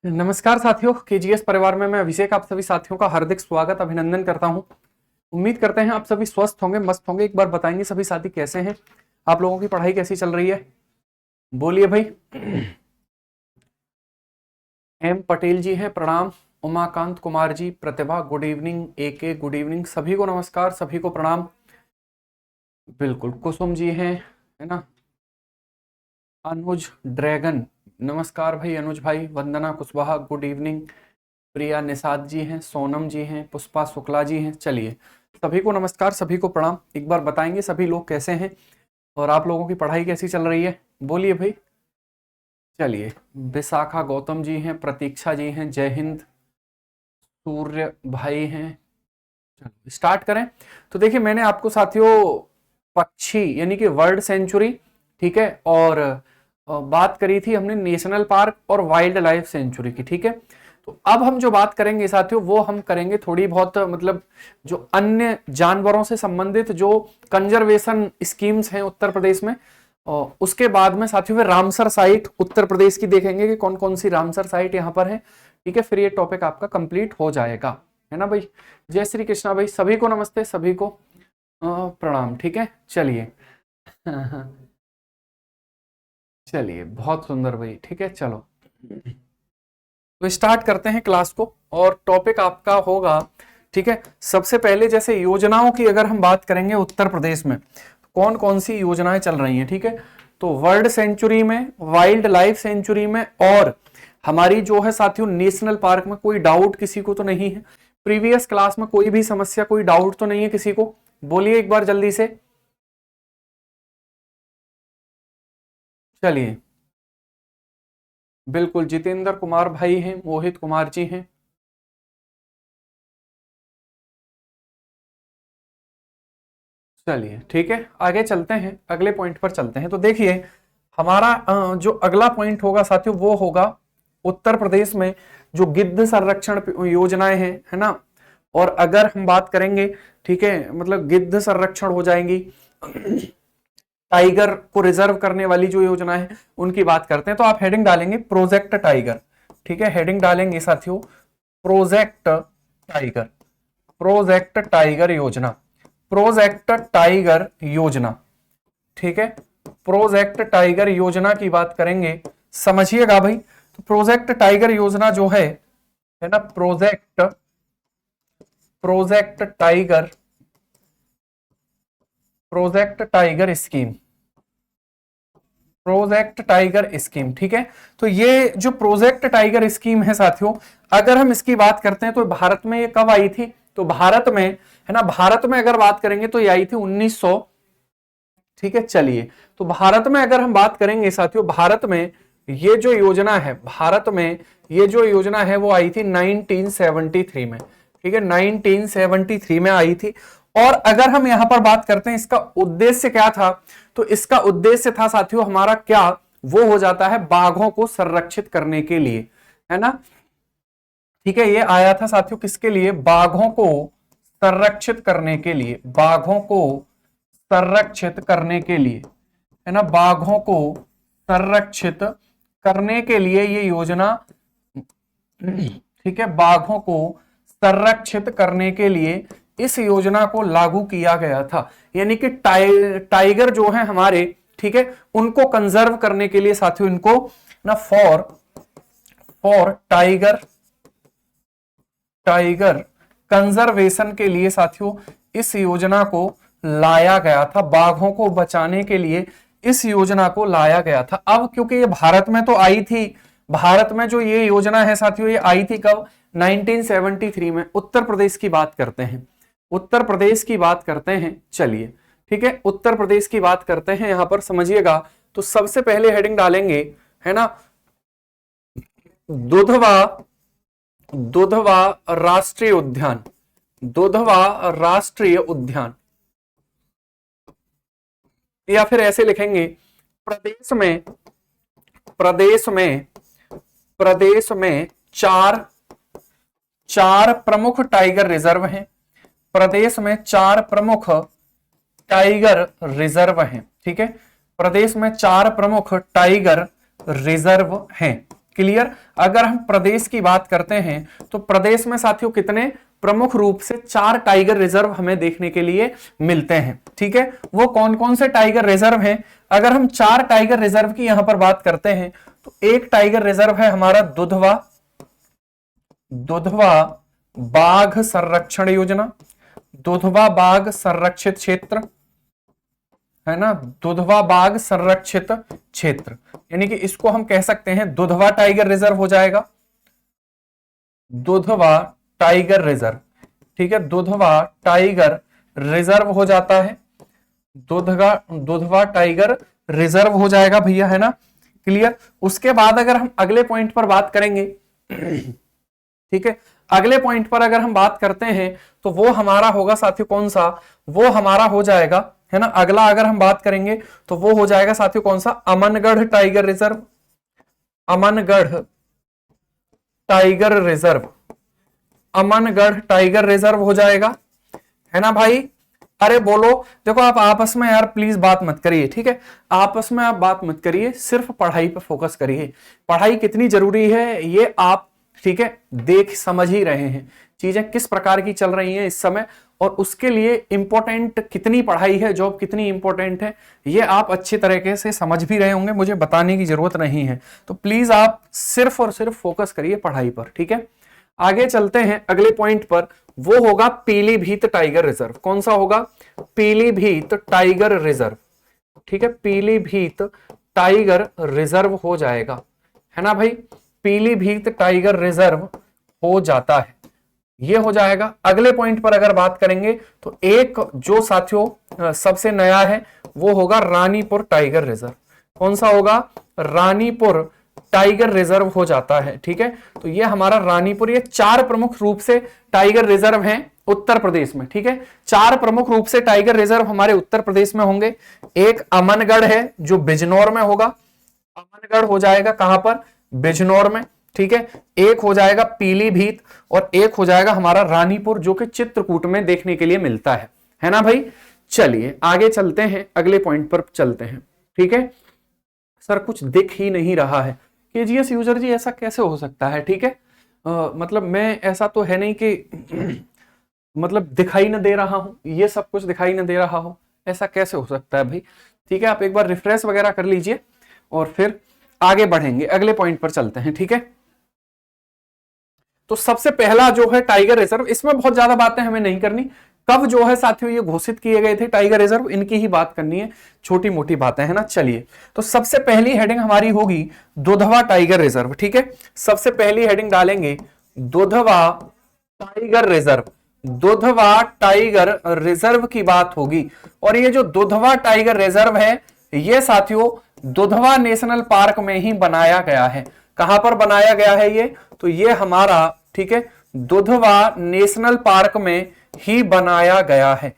नमस्कार साथियों, केजीएस परिवार में मैं अभिषेक आप सभी साथियों का हार्दिक स्वागत अभिनंदन करता हूं। उम्मीद करते हैं आप सभी स्वस्थ होंगे, मस्त होंगे। एक बार बताएंगे सभी साथी कैसे हैं, आप लोगों की पढ़ाई कैसी चल रही है? बोलिए भाई। एम पटेल जी हैं, प्रणाम। उमाकांत कुमार जी, प्रतिभा गुड इवनिंग, एके गुड इवनिंग, सभी को नमस्कार, सभी को प्रणाम। बिल्कुल, कुसुम जी हैं, है ना। अनुज ड्रैगन, नमस्कार भाई अनुज भाई। वंदना कुशवाहा गुड इवनिंग। प्रिया निषाद जी हैं, सोनम जी हैं, पुष्पा शुक्ला जी हैं। चलिए, सभी को नमस्कार, सभी को प्रणाम। एक बार बताएंगे सभी लोग कैसे हैं और आप लोगों की पढ़ाई कैसी चल रही है? बोलिए भाई। चलिए, विशाखा गौतम जी हैं, प्रतीक्षा जी हैं, जय हिंद, सूर्य भाई हैं। चलो स्टार्ट करें। तो देखिए, मैंने आपको साथियों पक्षी यानी कि वर्ल्ड सेंचुरी, ठीक है, और बात करी थी हमने नेशनल पार्क और वाइल्ड लाइफ सेंचुरी की, ठीक है। तो अब हम जो बात करेंगे साथियों, वो हम करेंगे थोड़ी बहुत मतलब जो अन्य जानवरों से संबंधित जो कंजर्वेशन स्कीम्स हैं उत्तर प्रदेश में, और उसके बाद में साथियों फिर रामसर साइट उत्तर प्रदेश की देखेंगे कि कौन कौन सी रामसर साइट यहाँ पर है, ठीक है। फिर ये टॉपिक आपका कंप्लीट हो जाएगा, है ना भाई। जय श्री कृष्णा भाई, सभी को नमस्ते, सभी को प्रणाम, ठीक है। चलिए चलिए, बहुत सुंदर भाई, ठीक है। चलो तो स्टार्ट करते हैं क्लास को, और टॉपिक आपका होगा, ठीक है। सबसे पहले जैसे योजनाओं की अगर हम बात करेंगे उत्तर प्रदेश में, कौन कौन सी योजनाएं चल रही हैं, ठीक है। तो वर्ल्ड सेंचुरी में, वाइल्ड लाइफ सेंचुरी में, और हमारी जो है साथियों नेशनल पार्क में, कोई डाउट किसी को तो नहीं है? प्रीवियस क्लास में कोई भी समस्या, कोई डाउट तो नहीं है किसी को? बोलिए एक बार जल्दी से। चलिए, बिल्कुल, जितेंद्र कुमार भाई हैं, मोहित कुमार जी हैं। चलिए ठीक है, आगे चलते हैं, अगले पॉइंट पर चलते हैं। तो देखिए, हमारा जो अगला पॉइंट होगा साथियों, वो होगा उत्तर प्रदेश में जो गिद्ध संरक्षण योजनाएं हैं, है ना। और अगर हम बात करेंगे, ठीक है, मतलब गिद्ध संरक्षण हो जाएंगी, टाइगर को रिजर्व करने वाली जो योजना है उनकी बात करते हैं। तो आप हेडिंग डालेंगे प्रोजेक्ट टाइगर, ठीक है। हेडिंग डालेंगे साथियों प्रोजेक्ट टाइगर, प्रोजेक्ट टाइगर योजना, प्रोजेक्ट टाइगर योजना, ठीक है। प्रोजेक्ट टाइगर योजना की बात करेंगे, समझिएगा भाई। तो प्रोजेक्ट टाइगर योजना जो है ना, project project tiger, project tiger scheme, project tiger scheme, ठीक है। तो ये जो प्रोजेक्ट टाइगर स्कीम है साथियों, अगर हम इसकी बात करते हैं तो भारत में ये कब आई थी? तो भारत में, है ना, भारत में अगर बात करेंगे तो ये आई थी 1900, ठीक है। चलिए, तो भारत में अगर हम बात करेंगे साथियों, भारत में ये जो योजना है, भारत में ये जो योजना है वो आई थी 1973 में, ठीक है। 1973 में आई थी। और अगर हम यहां पर बात करते हैं इसका उद्देश्य क्या था, तो इसका उद्देश्य था साथियों हमारा क्या, वो हो जाता है बाघों को संरक्षित करने के लिए, है ना। ठीक है, ये आया था साथियों किसके लिए? बाघों को संरक्षित करने के लिए, बाघों को संरक्षित करने के लिए, है ना, बाघों को संरक्षित करने के लिए ये योजना, ठीक है, बाघों को संरक्षित करने के लिए इस योजना को लागू किया गया था। यानी कि टाइगर जो है हमारे, ठीक है, उनको कंजर्व करने के लिए साथियों, इनको ना फॉर टाइगर, टाइगर कंजर्वेशन के लिए साथियों इस योजना को लाया गया था, बाघों को बचाने के लिए इस योजना को लाया गया था। अब क्योंकि ये भारत में तो आई थी, भारत में जो ये योजना है साथियों ये आई थी कब? 1973 में। उत्तर प्रदेश की बात करते हैं, उत्तर प्रदेश की बात करते हैं। चलिए ठीक है, उत्तर प्रदेश की बात करते हैं, यहां पर समझिएगा। तो सबसे पहले हेडिंग डालेंगे, है ना, दुधवा, दुधवा राष्ट्रीय उद्यान, दुधवा राष्ट्रीय उद्यान, या फिर ऐसे लिखेंगे प्रदेश में, प्रदेश में, प्रदेश में चार, चार प्रमुख टाइगर रिजर्व हैं, प्रदेश में चार प्रमुख टाइगर रिजर्व हैं, ठीक है। प्रदेश में चार प्रमुख टाइगर रिजर्व हैं, क्लियर। अगर हम प्रदेश की बात करते हैं तो प्रदेश में साथियों कितने प्रमुख रूप से 4 टाइगर रिजर्व हमें देखने के लिए मिलते हैं। ठीक है, वो कौन कौन से टाइगर रिजर्व हैं? अगर हम 4 टाइगर रिजर्व की यहां पर बात करते हैं तो एक टाइगर रिजर्व है हमारा दुधवा बाघ संरक्षण योजना, दुधवा बाघ संरक्षित क्षेत्र है ना, दुधवा बाघ संरक्षित क्षेत्र, यानी कि इसको हम कह सकते हैं दुधवा टाइगर रिजर्व हो जाएगा, दुधवा टाइगर रिजर्व। ठीक है, दुधवा टाइगर रिजर्व हो जाता है, दुधवा टाइगर रिजर्व हो जाएगा भैया, है ना, क्लियर। उसके बाद अगर हम अगले पॉइंट पर बात करेंगे, ठीक है, अगले पॉइंट पर अगर हम बात करते हैं तो वो हमारा होगा साथियों कौन सा, वो हमारा हो जाएगा, है ना, अगला अगर हम बात करेंगे तो वो हो जाएगा साथियों कौन सा, Amangarh tiger reserve, Amangarh tiger reserve, Amangarh tiger reserve हो जाएगा, है ना भाई। अरे बोलो, देखो आप आपस में यार प्लीज बात मत करिए, ठीक है, आपस में आप बात मत करिए, सिर्फ पढ़ाई पर फोकस करिए। पढ़ाई कितनी जरूरी है ये आप, ठीक है, देख समझ ही रहे हैं चीजें किस प्रकार की चल रही हैं इस समय, और उसके लिए इंपॉर्टेंट कितनी पढ़ाई है, जॉब कितनी इंपॉर्टेंट है, ये आप अच्छी तरीके से समझ भी रहे होंगे, मुझे बताने की जरूरत नहीं है। तो प्लीज आप सिर्फ और सिर्फ फोकस करिए पढ़ाई पर, ठीक है। आगे चलते हैं अगले पॉइंट पर, वो होगा पीलीभीत टाइगर रिजर्व। कौन सा होगा? पीलीभीत टाइगर रिजर्व, ठीक है, पीलीभीत टाइगर रिजर्व हो जाएगा, है ना भाई, पीलीभीत टाइगर रिजर्व हो जाता है, ये हो जाएगा। अगले पॉइंट पर अगर बात करेंगे तो एक जो साथियों सबसे नया है वो होगा रानीपुर टाइगर रिजर्व। कौन सा होगा? रानीपुर टाइगर रिजर्व हो जाता है, ठीक है। तो ये हमारा रानीपुर, ये 4 प्रमुख रूप से टाइगर रिजर्व हैं उत्तर प्रदेश में, ठीक है। 4 प्रमुख रूप से टाइगर रिजर्व हमारे उत्तर प्रदेश में होंगे। एक अमनगढ़ है जो बिजनौर में होगा, अमनगढ़ हो जाएगा कहां पर? बिजनौर में, ठीक है। एक हो जाएगा पीलीभीत और एक हो जाएगा हमारा रानीपुर जो कि चित्रकूट में देखने के लिए मिलता है ना भाई। चलिए आगे चलते हैं, अगले पॉइंट पर चलते हैं, ठीक है। सर कुछ दिख ही नहीं रहा है, केजीएस यूजर जी ऐसा कैसे हो सकता है? ठीक है, मतलब मैं ऐसा तो है नहीं कि मतलब दिखाई न दे रहा हूं, ये सब कुछ दिखाई न दे रहा हो, ऐसा कैसे हो सकता है भाई? ठीक है, आप एक बार रिफ्रेश वगैरह कर लीजिए और फिर आगे बढ़ेंगे, अगले पॉइंट पर चलते हैं, ठीक है। तो सबसे पहला जो है टाइगर रिजर्व, इसमें बहुत ज्यादा बातें हमें नहीं करनी, कब जो है साथियों ये घोषित किए गए थे टाइगर रिजर्व, इनकी ही बात करनी है, छोटी मोटी बातें है ना। चलिए, तो सबसे पहली हेडिंग हमारी होगी दुधवा टाइगर रिजर्व, ठीक है। सबसे पहली हेडिंग डालेंगे Dudhwa tiger reserve, Dudhwa tiger reserve की बात होगी। और ये जो दुधवा टाइगर रिजर्व है ये साथियों दुधवा नेशनल पार्क में ही बनाया गया है। कहां पर बनाया गया है ये? तो ये हमारा, ठीक है, दुधवा नेशनल पार्क में ही बनाया गया है,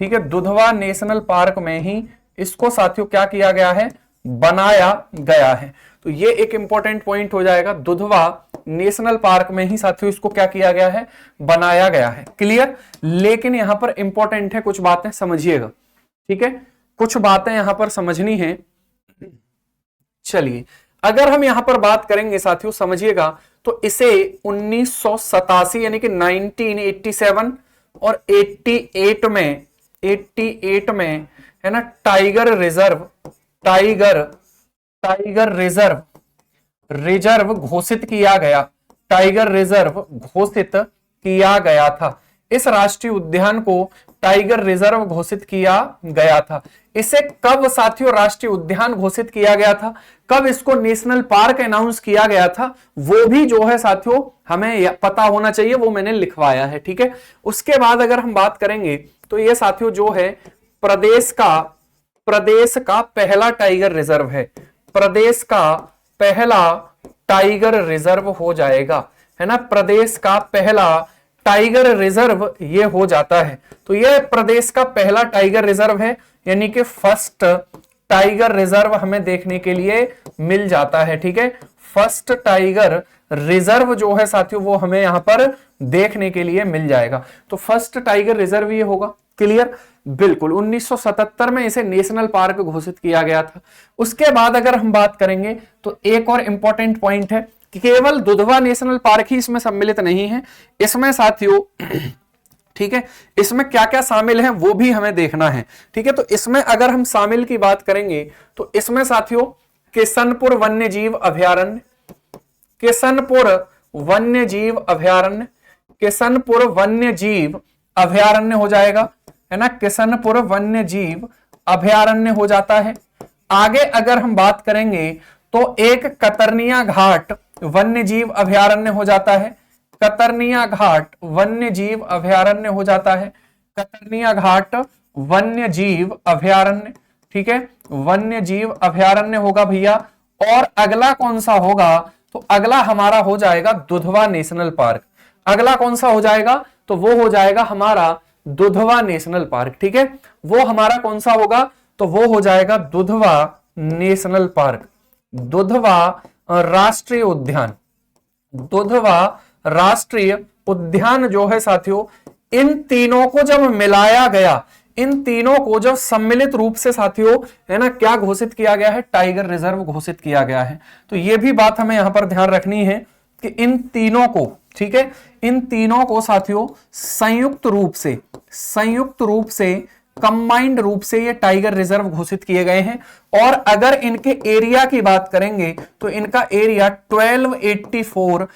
ठीक है। दुधवा नेशनल पार्क में ही इसको साथियों क्या किया गया है? बनाया गया है। तो ये एक इंपॉर्टेंट पॉइंट हो जाएगा, दुधवा नेशनल पार्क में ही साथियों इसको क्या किया गया है? बनाया गया है, क्लियर। लेकिन यहां पर इंपॉर्टेंट है, कुछ बातें समझिएगा, ठीक है, कुछ बातें यहां पर समझनी है। चलिए, अगर हम यहां पर बात करेंगे साथियों समझिएगा, तो इसे 1987 यानी कि 1987 और 88 में है ना टाइगर रिजर्व घोषित किया गया, टाइगर रिजर्व घोषित किया गया था। इस राष्ट्रीय उद्यान को टाइगर रिजर्व घोषित किया गया था। इसे कब साथियों राष्ट्रीय उद्यान घोषित किया गया था, कब इसको नेशनल पार्क अनाउंस किया गया था, वो भी जो है साथियों हमें पता होना चाहिए, वो मैंने लिखवाया है, ठीक है। उसके बाद अगर हम बात करेंगे तो ये साथियों जो है प्रदेश का पहला टाइगर रिजर्व है, प्रदेश का पहला टाइगर रिजर्व हो जाएगा, है ना, प्रदेश का पहला टाइगर रिजर्व ये हो जाता है। तो ये प्रदेश का पहला टाइगर रिजर्व है, यानी कि फर्स्ट टाइगर रिजर्व हमें देखने के लिए मिल जाता है, ठीक है। फर्स्ट टाइगर रिजर्व जो है साथियों वो हमें यहां पर देखने के लिए मिल जाएगा। तो फर्स्ट टाइगर रिजर्व ये होगा, क्लियर, बिल्कुल 1977 में इसे नेशनल पार्क घोषित किया गया था। उसके बाद अगर हम बात करेंगे तो एक और इंपॉर्टेंट पॉइंट है कि केवल दुधवा नेशनल पार्क ही इसमें सम्मिलित नहीं है, इसमें साथियों ठीक है, इसमें क्या क्या शामिल है वो भी हमें देखना है। ठीक है, तो इसमें अगर हम शामिल की बात करेंगे तो इसमें साथियों किशनपुर वन्य जीव अभयारण्य, किशनपुर वन्य जीव अभयारण्य, किशनपुर वन्य जीव अभयारण्य हो जाएगा, है ना, किशनपुर वन्य जीव अभयारण्य हो जाता है। आगे अगर हम बात करेंगे तो एक कतरनिया घाट वन्य जीव अभयारण्य हो जाता है, कतरनिया घाट वन्य जीव अभयारण्य हो जाता है, कतरनिया घाट वन्य जीव अभयारण्य। ठीक है, वन्य जीव अभयारण्य होगा भैया। और अगला कौन सा होगा, तो अगला हमारा हो जाएगा दुधवा नेशनल पार्क। अगला कौन सा हो जाएगा, तो वो हो जाएगा हमारा दुधवा नेशनल पार्क। ठीक है, वो हमारा कौन सा होगा, तो वो हो जाएगा दुधवा नेशनल पार्क, दुधवा राष्ट्रीय उद्यान, दुधवा राष्ट्रीय उद्यान जो है साथियों, इन तीनों को जब मिलाया गया, इन तीनों को जब सम्मिलित रूप से साथियों, है ना, क्या घोषित किया गया है, टाइगर रिजर्व घोषित किया गया है। तो यह भी बात हमें यहां पर ध्यान रखनी है कि इन तीनों को, ठीक है, इन तीनों को साथियों संयुक्त रूप से कंबाइंड रूप से ये टाइगर रिजर्व घोषित किए गए हैं। और अगर इनके एरिया की बात करेंगे तो इनका एरिया 1284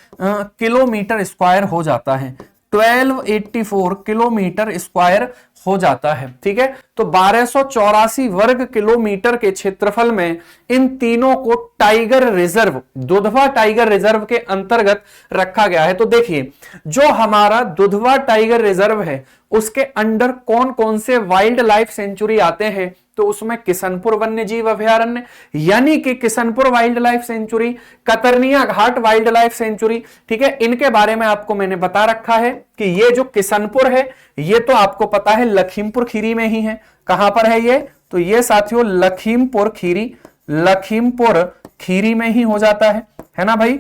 किलोमीटर स्क्वायर हो जाता है, 1284 किलोमीटर स्क्वायर हो जाता है। ठीक है, तो 1284 वर्ग किलोमीटर के क्षेत्रफल में इन तीनों को tiger reserve, Dudhwa tiger reserve के अंतर्गत रखा गया है। तो देखिए, जो हमारा दुधवा टाइगर रिजर्व है उसके अंडर कौन कौन से वाइल्ड लाइफ सेंचुरी आते हैं, तो उसमें किशनपुर वन्यजीव अभयारण्य, यानी कि Kishanpur wildlife sanctuary, Katarnia Ghat wildlife sanctuary. ठीक है, इनके बारे में आपको मैंने बता रखा है कि ये जो किशनपुर है ये तो आपको पता है लखीमपुर खीरी में ही है। कहां पर है ये, तो ये साथियों लखीमपुर खीरी, लखीमपुर खीरी में ही हो जाता है ना भाई।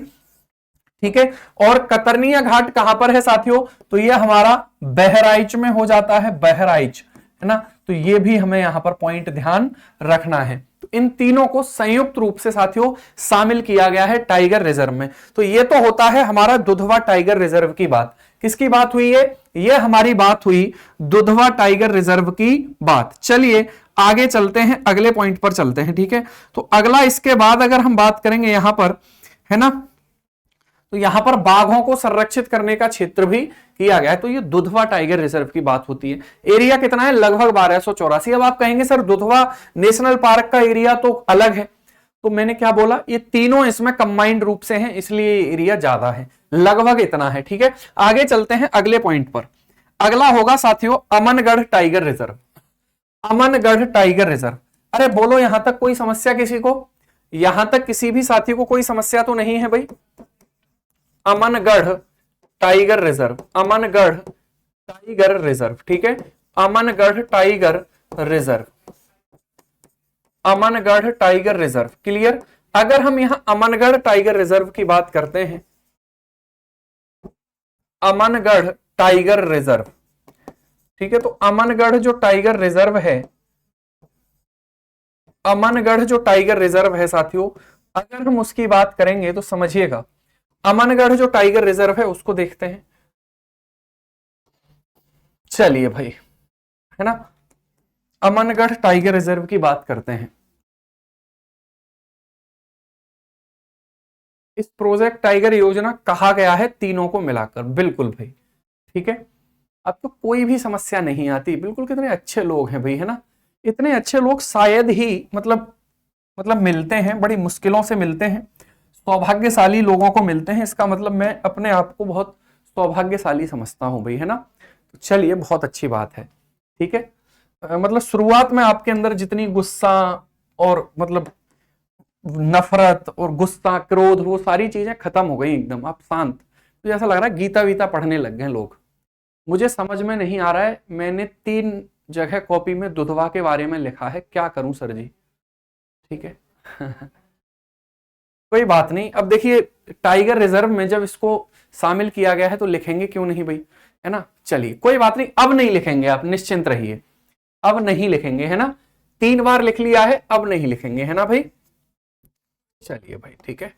ठीक है, और कतरनिया घाट कहां पर है साथियों, तो ये हमारा बहराइच में हो जाता है, बहराइच, है ना। तो ये भी हमें यहां पर पॉइंट ध्यान रखना है। तो इन तीनों को संयुक्त रूप से साथियों शामिल किया गया है टाइगर रिजर्व में। तो ये तो होता है हमारा दुधवा टाइगर रिजर्व की बात। किसकी बात हुई है, ये हमारी बात हुई दुधवा टाइगर रिजर्व की बात। चलिए आगे चलते हैं, अगले पॉइंट पर चलते हैं। ठीक है, तो अगला इसके बाद अगर हम बात करेंगे यहां पर, है ना, तो यहां पर बाघों को संरक्षित करने का क्षेत्र भी किया गया है। तो ये दुधवा टाइगर रिजर्व की बात होती है। एरिया कितना है, लगभग 1284। अब आप कहेंगे सर दुधवा नेशनल पार्क का एरिया तो अलग है, तो मैंने क्या बोला, ये तीनों इसमें कंबाइंड रूप से हैं, इसलिए एरिया ज्यादा है, लगभग इतना है। ठीक है, आगे चलते हैं अगले पॉइंट पर। अगला होगा साथियों Amangarh tiger reserve, Amangarh tiger reserve. अरे बोलो यहां तक कोई समस्या किसी को, यहां तक किसी भी साथी को कोई समस्या तो नहीं है भाई। Amangarh tiger reserve, Amangarh tiger reserve. ठीक है, Amangarh tiger reserve, Amangarh tiger reserve, clear. अगर हम यहां अमनगढ़ टाइगर रिजर्व की बात करते हैं, अमनगढ़ टाइगर रिजर्व, ठीक है, तो अमनगढ़ जो टाइगर रिजर्व है, अमनगढ़ जो टाइगर रिजर्व है साथियों, अगर हम उसकी बात करेंगे तो समझिएगा, अमनगढ़ जो टाइगर रिजर्व है उसको देखते हैं। चलिए भाई, है ना, अमनगढ़ टाइगर रिजर्व की बात करते हैं। इस प्रोजेक्ट टाइगर योजना कहा गया है तीनों को मिलाकर, बिल्कुल भाई। ठीक है, अब तो कोई भी समस्या नहीं आती, बिल्कुल। कितने अच्छे लोग हैं भाई, है ना, इतने अच्छे लोग शायद ही मतलब मिलते हैं, बड़ी मुश्किलों से मिलते हैं, सौभाग्यशाली लोगों को मिलते हैं। इसका मतलब मैं अपने आप को बहुत सौभाग्यशाली समझता हूं भाई, है ना। तो चलिए, बहुत अच्छी बात है। ठीक है, मतलब शुरुआत में आपके अंदर जितनी गुस्सा और मतलब नफरत और गुस्सा, क्रोध, वो सारी चीजें खत्म हो गई एकदम, आप शांत। तो ऐसा लग रहा है गीता वीता पढ़ने लग गए लोग। मुझे समझ में नहीं आ रहा है, मैंने 3 जगह कॉपी में दुधवा के बारे में लिखा है, क्या करूं सर जी। ठीक है कोई बात नहीं। अब देखिए टाइगर रिजर्व में जब इसको शामिल किया गया है तो लिखेंगे क्यों नहीं भाई, है ना। चलिए कोई बात नहीं, अब नहीं लिखेंगे, आप निश्चिंत रहिए, अब नहीं लिखेंगे, है ना। 3 बार लिख लिया है, अब नहीं लिखेंगे, है ना भाई। चलिए भाई ठीक है,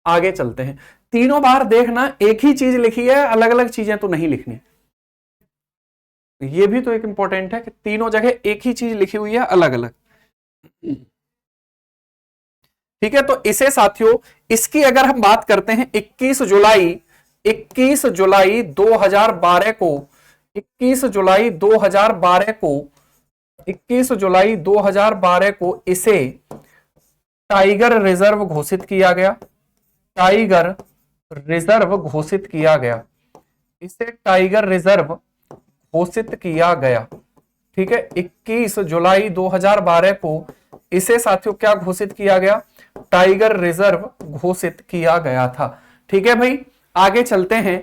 आगे चलते हैं। तीनों बार देखना एक ही चीज लिखी है, अलग अलग चीजें तो नहीं लिखनी। ये भी तो एक इंपॉर्टेंट है कि तीनों जगह एक ही चीज लिखी हुई है, अलग अलग। ठीक है, तो इसे साथियों, इसकी अगर हम बात करते हैं 21 जुलाई 2012 को, 21 जुलाई 2012 को, 21 जुलाई 2012 को इसे टाइगर रिजर्व घोषित किया गया, टाइगर रिजर्व घोषित किया गया, इसे टाइगर रिजर्व घोषित किया गया। ठीक है, 21 जुलाई 2012 को इसे साथियों क्या घोषित किया गया, टाइगर रिजर्व घोषित किया गया था। ठीक है भाई, आगे चलते हैं।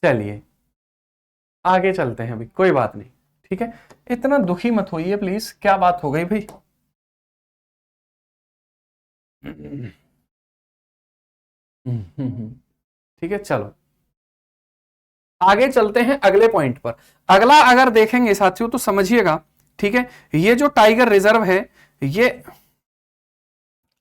चलिए आगे चलते हैं अभी, कोई बात नहीं। ठीक है, इतना दुखी मत होइए प्लीज, क्या बात हो गई भाई। ठीक है, चलो आगे चलते हैं अगले पॉइंट पर। अगला अगर देखेंगे साथियों तो समझिएगा। ठीक है, ये जो टाइगर रिजर्व है, ये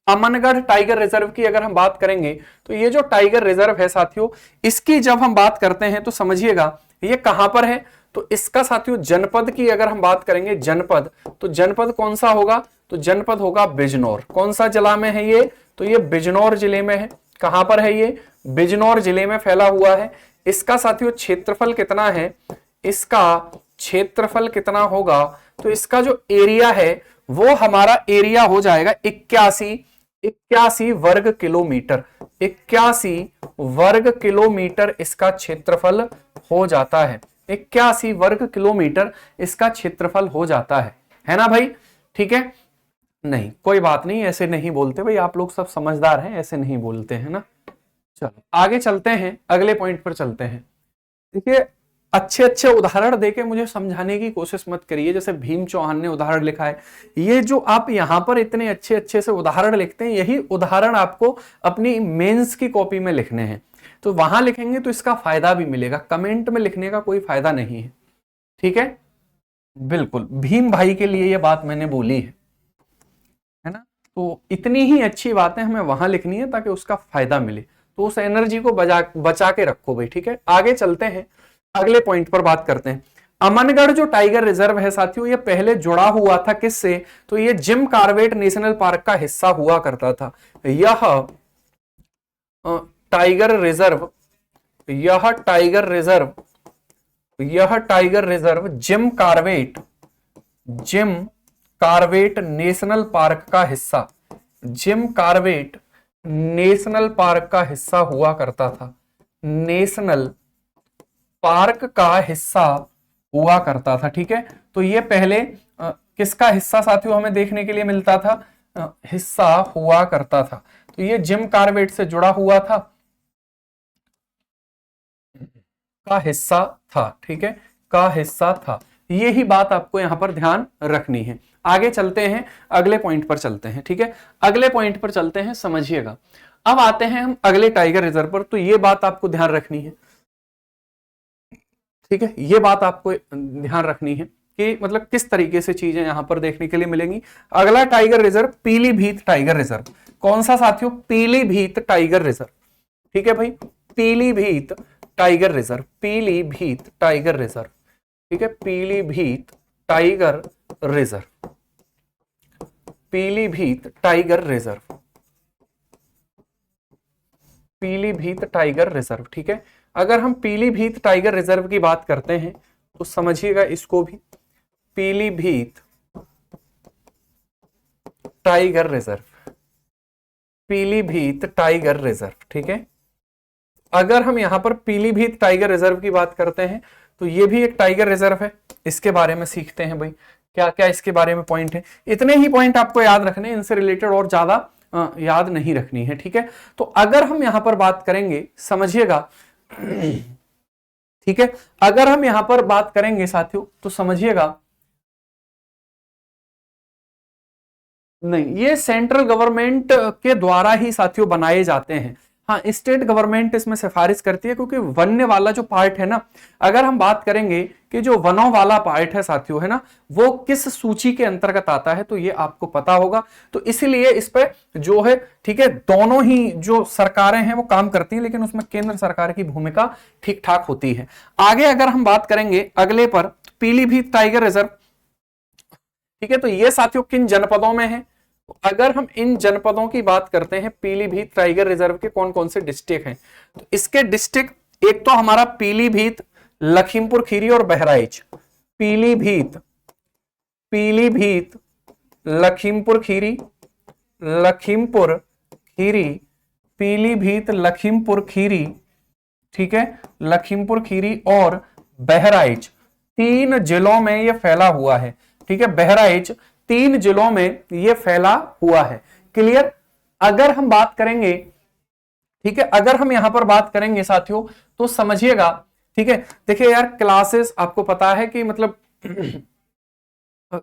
अमनगढ़ टाइगर रिजर्व की अगर हम बात करेंगे, तो ये जो टाइगर रिजर्व है साथियों, इसकी जब हम बात करते हैं तो समझिएगा ये कहां पर है। तो इसका साथियों जनपद की अगर हम बात करेंगे, जनपद, तो जनपद कौन सा होगा, तो जनपद होगा बिजनौर। कौन सा जिला में है ये, तो ये बिजनौर जिले में है। कहां पर है ये, बिजनौर जिले में फैला हुआ है। इसका साथियों क्षेत्रफल कितना है, इसका क्षेत्रफल कितना होगा, तो इसका जो एरिया है वो हमारा एरिया हो जाएगा 81 वर्ग किलोमीटर। 81 वर्ग किलोमीटर इसका क्षेत्रफल हो जाता है। 81 वर्ग किलोमीटर इसका क्षेत्रफल हो जाता है ना भाई। ठीक है, नहीं कोई बात नहीं, ऐसे नहीं बोलते भाई, आप लोग सब समझदार हैं, ऐसे नहीं बोलते हैं ना। चलो आगे चलते हैं, अगले पॉइंट पर चलते हैं। देखिए अच्छे अच्छे उदाहरण देके मुझे समझाने की कोशिश मत करिए, जैसे भीम चौहान ने उदाहरण लिखा है। ये जो आप यहां पर इतने अच्छे अच्छे से उदाहरण लिखते हैं, यही उदाहरण आपको अपनी मेंस की कॉपी में लिखने हैं। तो वहां लिखेंगे तो इसका फायदा भी मिलेगा, कमेंट में लिखने का कोई फायदा नहीं है। ठीक है, बिल्कुल भीम भाई के लिए यह बात मैंने बोली है ना। तो इतनी ही अच्छी बातें हमें वहां लिखनी है ताकि उसका फायदा मिले, तो उस एनर्जी को बचा के रखो भाई। ठीक है, आगे चलते हैं, अगले पॉइंट पर बात करते हैं। अमनगढ़ जो टाइगर रिजर्व है साथियों, ये पहले जुड़ा हुआ था किससे, तो ये जिम कार्बेट नेशनल पार्क का हिस्सा हुआ करता था। यह टाइगर रिजर्व, यह टाइगर रिजर्व, यह tiger reserve Jim Corbett national park का हिस्सा, जिम कार्बेट नेशनल पार्क का हिस्सा हुआ करता था। नेशनल पार्क का हिस्सा हुआ करता था। ठीक है, तो ये पहले किसका हिस्सा साथियों हमें देखने के लिए मिलता था, हिस्सा हुआ करता था। तो ये जिम कार्बेट से जुड़ा हुआ था, का हिस्सा था। ठीक है, का हिस्सा था। ये ही बात आपको यहां पर ध्यान रखनी है। आगे चलते हैं, अगले पॉइंट पर चलते हैं। ठीक है, अगले पॉइंट पर चलते हैं, समझिएगा। अब आते हैं हम अगले टाइगर रिजर्व पर, तो ये बात आपको ध्यान रखनी है। ठीक है, ये बात आपको ध्यान रखनी है कि मतलब किस तरीके से चीजें यहां पर देखने के लिए मिलेंगी। अगला tiger reserve Pilibhit tiger reserve. कौन सा साथियों, पीलीभीत टाइगर रिजर्व। ठीक है भाई, Pilibhit tiger reserve, Pilibhit tiger reserve. ठीक है, Pilibhit tiger reserve, Pilibhit tiger reserve, Pilibhit tiger reserve. ठीक है, अगर हम पीलीभीत टाइगर रिजर्व की बात करते हैं तो समझिएगा इसको भी, Pilibhit tiger reserve, Pilibhit tiger reserve. ठीक है, अगर हम यहां पर पीलीभीत टाइगर रिजर्व की बात करते हैं तो ये भी एक टाइगर रिजर्व है। इसके बारे में सीखते हैं भाई, क्या क्या इसके बारे में पॉइंट है। इतने ही पॉइंट आपको याद रखने, इनसे रिलेटेड और ज्यादा याद नहीं रखनी है। ठीक है, तो अगर हम यहां पर बात करेंगे, समझिएगा। ठीक है, अगर हम यहां पर बात करेंगे साथियों तो समझिएगा, नहीं, ये सेंट्रल गवर्नमेंट के द्वारा ही साथियों बनाए जाते हैं। हाँ, स्टेट गवर्नमेंट इसमें सिफारिश करती है, क्योंकि वन्य वाला जो पार्ट है ना, अगर हम बात करेंगे कि जो वनों वाला पार्ट है साथियों, है ना, वो किस सूची के अंतर्गत आता है, तो ये आपको पता होगा। तो इसीलिए इस पे जो है, ठीक है, दोनों ही जो सरकारें हैं वो काम करती हैं, लेकिन उसमें केंद्र सरकार की भूमिका ठीक ठाक होती है। आगे अगर हम बात करेंगे अगले पर, पीलीभीत टाइगर रिजर्व, ठीक है, तो ये साथियों किन जनपदों में है? तो अगर हम इन जनपदों की बात करते हैं, पीलीभीत टाइगर रिजर्व के कौन कौन से डिस्ट्रिक्ट हैं, तो इसके डिस्ट्रिक्ट एक तो हमारा पीलीभीत, लखीमपुर खीरी और बहराइच। पीलीभीत, पीलीभीत, लखीमपुर खीरी, लखीमपुर खीरी, पीलीभीत, लखीमपुर खीरी, ठीक है, लखीमपुर खीरी और बहराइच, 3 जिलों में यह फैला हुआ है। ठीक है, बहराइच 3 जिलों में यह फैला हुआ है। क्लियर? अगर हम बात करेंगे, ठीक है, अगर हम यहां पर बात करेंगे साथियों, तो समझिएगा, ठीक है, देखिए यार, क्लासेस आपको पता है कि मतलब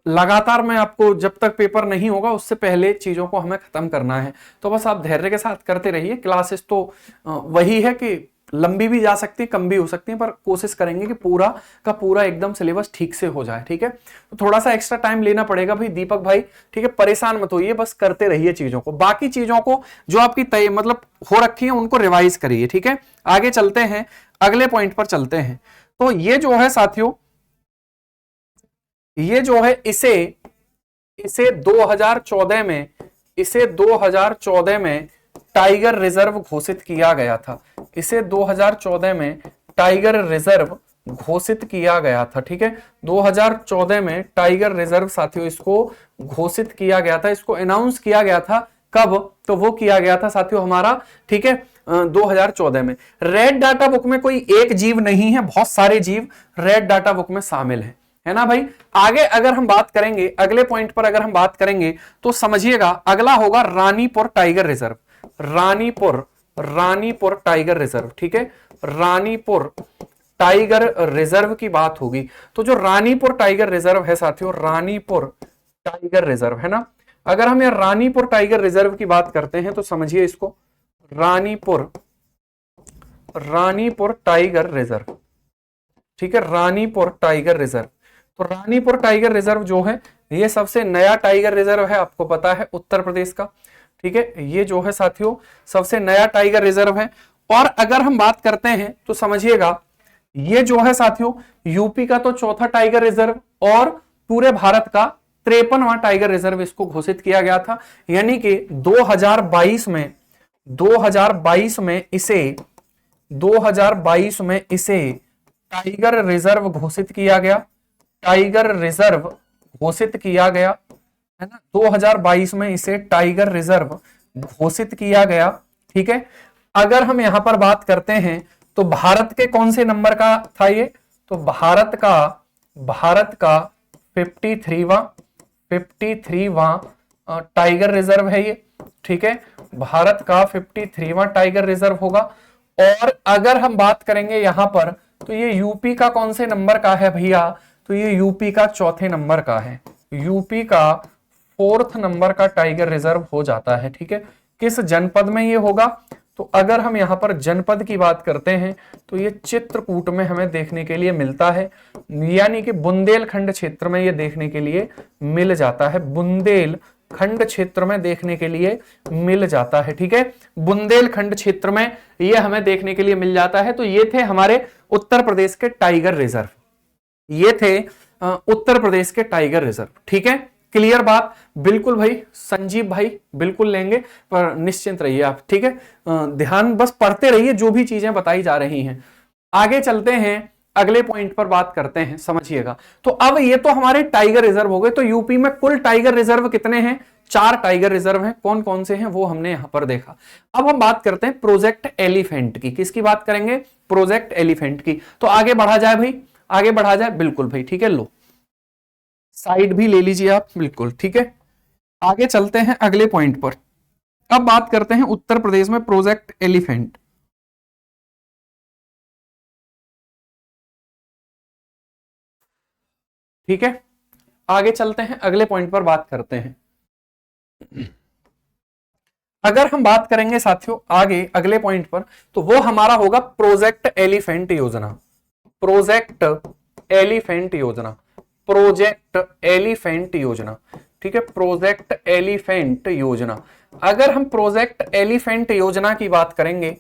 लगातार मैं आपको, जब तक पेपर नहीं होगा उससे पहले चीजों को हमें खत्म करना है, तो बस आप धैर्य के साथ करते रहिए। क्लासेस तो वही है कि लंबी भी जा सकती है, कम भी हो सकती है, पर कोशिश करेंगे कि पूरा का पूरा एकदम सिलेबस ठीक से हो जाए। ठीक है, तो थोड़ा सा एक्स्ट्रा टाइम लेना पड़ेगा भाई दीपक भाई, ठीक है, परेशान मत होइए, बस करते रहिए चीजों को, बाकी चीजों को जो आपकी तय मतलब हो रखी है उनको रिवाइज करिए। ठीक है, आगे चलते हैं, अगले पॉइंट पर चलते हैं। तो ये जो है साथियों, ये जो है इसे इसे 2014 में, इसे 2014 में टाइगर रिजर्व घोषित किया गया था। इसे 2014 में टाइगर रिजर्व घोषित किया गया था। ठीक है, 2014 में टाइगर रिजर्व साथियों इसको घोषित किया गया था, इसको अनाउंस किया गया था। कब? तो वो किया गया था साथियों हमारा, ठीक है, 2014 में। रेड डाटा बुक में कोई एक जीव नहीं है, बहुत सारे जीव रेड डाटा बुक में शामिल है ना भाई। आगे अगर हम बात करेंगे, अगले पॉइंट पर अगर हम बात करेंगे, तो समझिएगा अगला होगा Ranipur tiger reserve. Ranipur, Ranipur tiger reserve, ठीक है, रानीपुर टाइगर रिजर्व की बात होगी। तो जो रानीपुर टाइगर रिजर्व है साथियों, रानीपुर टाइगर रिजर्व है ना, अगर हम यहाँ रानीपुर टाइगर रिजर्व की बात करते हैं तो समझिए इसको, रानीपुर, रानीपुर टाइगर रिजर्व, ठीक है, रानीपुर टाइगर रिजर्व। तो रानीपुर टाइगर रिजर्व जो है, ये सबसे नया टाइगर रिजर्व है, आपको पता है, उत्तर प्रदेश का। ठीक है, ये जो है साथियों सबसे नया टाइगर रिजर्व है। और अगर हम बात करते हैं तो समझिएगा, ये जो है साथियों यूपी का तो चौथा टाइगर रिजर्व, और पूरे भारत का 53वां टाइगर रिजर्व इसको घोषित किया गया था। यानी कि 2022 में, 2022 में इसे, 2022 में इसे टाइगर रिजर्व घोषित किया गया, टाइगर रिजर्व घोषित किया गया, है ना, 2022 में इसे टाइगर रिजर्व घोषित किया गया। ठीक है, अगर हम यहां पर बात करते हैं तो भारत के कौन से नंबर का था ये, तो भारत का 53वां, 53वां टाइगर रिजर्व है ये। ठीक है, भारत का 53वां टाइगर रिजर्व होगा। और अगर हम बात करेंगे यहां पर, तो ये यूपी का कौन से नंबर का है भैया, तो ये यूपी का चौथे नंबर का है, यूपी का 4th नंबर का टाइगर रिजर्व हो जाता है। ठीक है, किस जनपद में ये होगा, तो अगर हम यहां पर जनपद की बात करते हैं तो ये चित्रकूट में हमें देखने के लिए मिलता है, यानी कि बुंदेलखंड क्षेत्र में ये देखने के लिए मिल जाता है, बुंदेलखंड क्षेत्र में देखने के लिए मिल जाता है। ठीक है, बुंदेलखंड क्षेत्र में ये हमें देखने के लिए मिल जाता है। तो ये थे हमारे उत्तर प्रदेश के टाइगर रिजर्व, ये थे उत्तर प्रदेश के टाइगर रिजर्व। ठीक है, क्लियर बात? बिल्कुल भाई, संजीव भाई बिल्कुल लेंगे, पर निश्चिंत रहिए आप। ठीक है, ध्यान बस पढ़ते रहिए जो भी चीजें बताई जा रही हैं। आगे चलते हैं, अगले पॉइंट पर बात करते हैं, समझिएगा। तो अब ये तो हमारे टाइगर रिजर्व हो गए। तो यूपी में कुल टाइगर रिजर्व कितने हैं? 4 टाइगर रिजर्व हैं। कौन कौन से हैं वो हमने यहां पर देखा। अब हम बात करते हैं प्रोजेक्ट एलिफेंट की। किसकी बात करेंगे? प्रोजेक्ट एलिफेंट की। तो आगे बढ़ा जाए भाई, आगे बढ़ा जाए, बिल्कुल भाई, ठीक है, लो साइड भी ले लीजिए आप, बिल्कुल ठीक है। आगे चलते हैं अगले पॉइंट पर। अब बात करते हैं उत्तर प्रदेश में प्रोजेक्ट एलिफेंट। ठीक है, आगे चलते हैं, अगले पॉइंट पर बात करते हैं। अगर हम बात करेंगे साथियों आगे अगले पॉइंट पर, तो वो हमारा होगा प्रोजेक्ट एलिफेंट योजना। प्रोजेक्ट एलिफेंट योजना, प्रोजेक्ट एलिफेंट योजना, ठीक है, प्रोजेक्ट एलिफेंट योजना। अगर हम प्रोजेक्ट एलिफेंट योजना की बात करेंगे,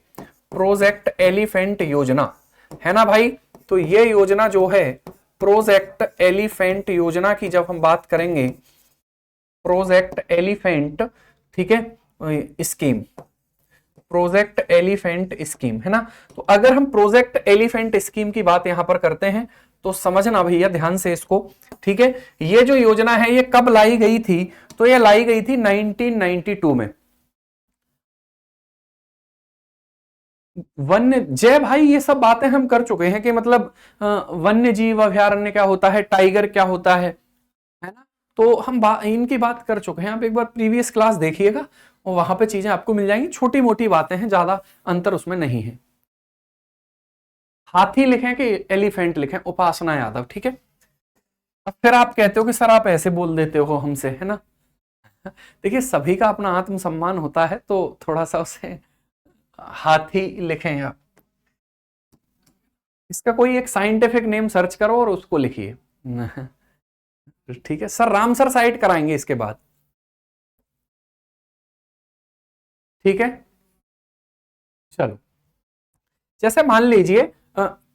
प्रोजेक्ट एलिफेंट योजना है ना भाई, तो ये योजना जो है प्रोजेक्ट एलिफेंट योजना की जब हम बात करेंगे, प्रोजेक्ट एलिफेंट, ठीक है, स्कीम, प्रोजेक्ट एलिफेंट स्कीम है ना। तो अगर हम प्रोजेक्ट एलिफेंट स्कीम की बात यहां पर करते हैं तो समझना भैया ध्यान से इसको, ठीक है। ये जो योजना है ये कब लाई गई थी, तो ये लाई गई थी 1992 में। वन्य जय भाई, ये सब बातें हम कर चुके हैं कि मतलब वन्य जीव अभयारण्य क्या होता है, टाइगर क्या होता है ना। तो हम इनकी बात कर चुके हैं। आप एक बार प्रीवियस क्लास देखिएगा और वहां पे चीजें आपको मिल जाएंगी, छोटी मोटी बातें हैं, ज्यादा अंतर उसमें नहीं है। हाथी लिखें कि एलिफेंट लिखें, उपासना यादव, ठीक है। अब फिर आप कहते हो कि सर आप ऐसे बोल देते हो हमसे, है ना। देखिए सभी का अपना आत्मसम्मान होता है, तो थोड़ा सा उसे हाथी लिखें आप। इसका कोई एक साइंटिफिक नेम सर्च करो और उसको लिखिए। ठीक है सर, राम सर साइट कराएंगे इसके बाद, ठीक है। चलो, जैसे मान लीजिए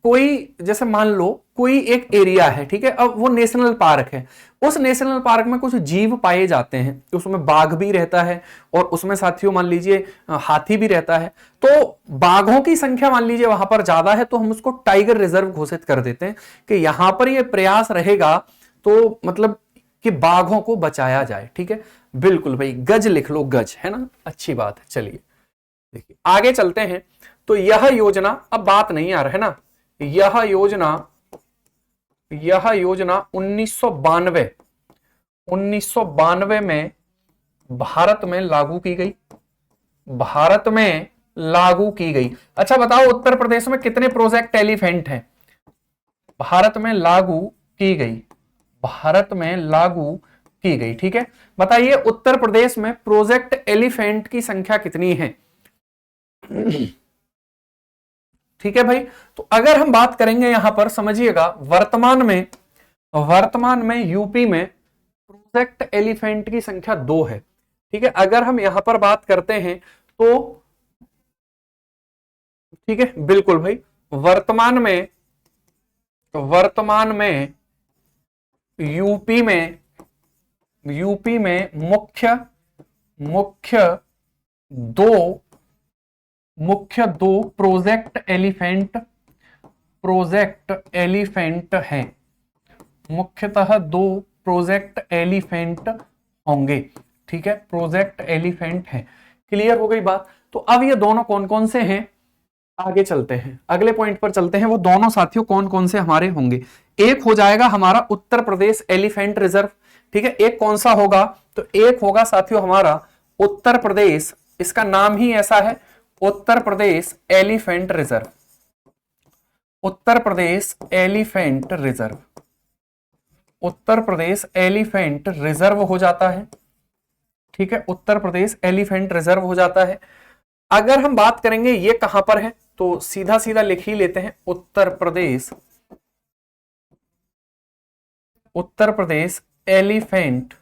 कोई, जैसे मान लो कोई एक एरिया है, ठीक है, अब वो नेशनल पार्क है। उस नेशनल पार्क में कुछ जीव पाए जाते हैं, उसमें बाघ भी रहता है और उसमें साथियों मान लीजिए हाथी भी रहता है। तो बाघों की संख्या मान लीजिए वहां पर ज्यादा है, तो हम उसको टाइगर रिजर्व घोषित कर देते हैं कि यहां पर ये प्रयास रहेगा तो मतलब कि बाघों को बचाया जाए, ठीक है। बिल्कुल भाई, गज लिख लो, गज, है ना, अच्छी बात है। चलिए देखिए आगे चलते हैं। तो यह योजना, अब बात नहीं आ रहा है ना, यह योजना 1992 में भारत में लागू की गई, भारत में लागू की गई। अच्छा बताओ उत्तर प्रदेश में कितने प्रोजेक्ट एलिफेंट हैं? भारत में लागू की गई, भारत में लागू की गई, ठीक है। बताइए उत्तर प्रदेश में प्रोजेक्ट एलिफेंट की संख्या कितनी है? ठीक है भाई। तो अगर हम बात करेंगे यहां पर समझिएगा, वर्तमान में यूपी में प्रोजेक्ट एलिफेंट की संख्या 2 है, ठीक है। अगर हम यहां पर बात करते हैं तो ठीक है, बिल्कुल भाई, वर्तमान में यूपी में मुख्य दो प्रोजेक्ट एलिफेंट हैं, मुख्यतः 2 प्रोजेक्ट एलिफेंट होंगे, ठीक है, प्रोजेक्ट एलिफेंट हैं। क्लियर हो गई बात। तो अब ये दोनों कौन कौन से हैं, आगे चलते हैं, अगले पॉइंट पर चलते हैं। वो दोनों साथियों कौन कौन से हमारे होंगे? एक हो जाएगा हमारा उत्तर प्रदेश एलिफेंट रिजर्व, ठीक है। एक कौन सा होगा, तो एक होगा साथियों हमारा उत्तर प्रदेश, इसका नाम ही ऐसा है, Uttar Pradesh elephant reserve, Uttar Pradesh elephant reserve, Uttar Pradesh elephant reserve हो जाता है, ठीक है, उत्तर प्रदेश एलिफेंट रिजर्व हो जाता है। अगर हम बात करेंगे ये कहां पर है, तो सीधा सीधा लिख ही लेते हैं, उत्तर प्रदेश एलिफेंट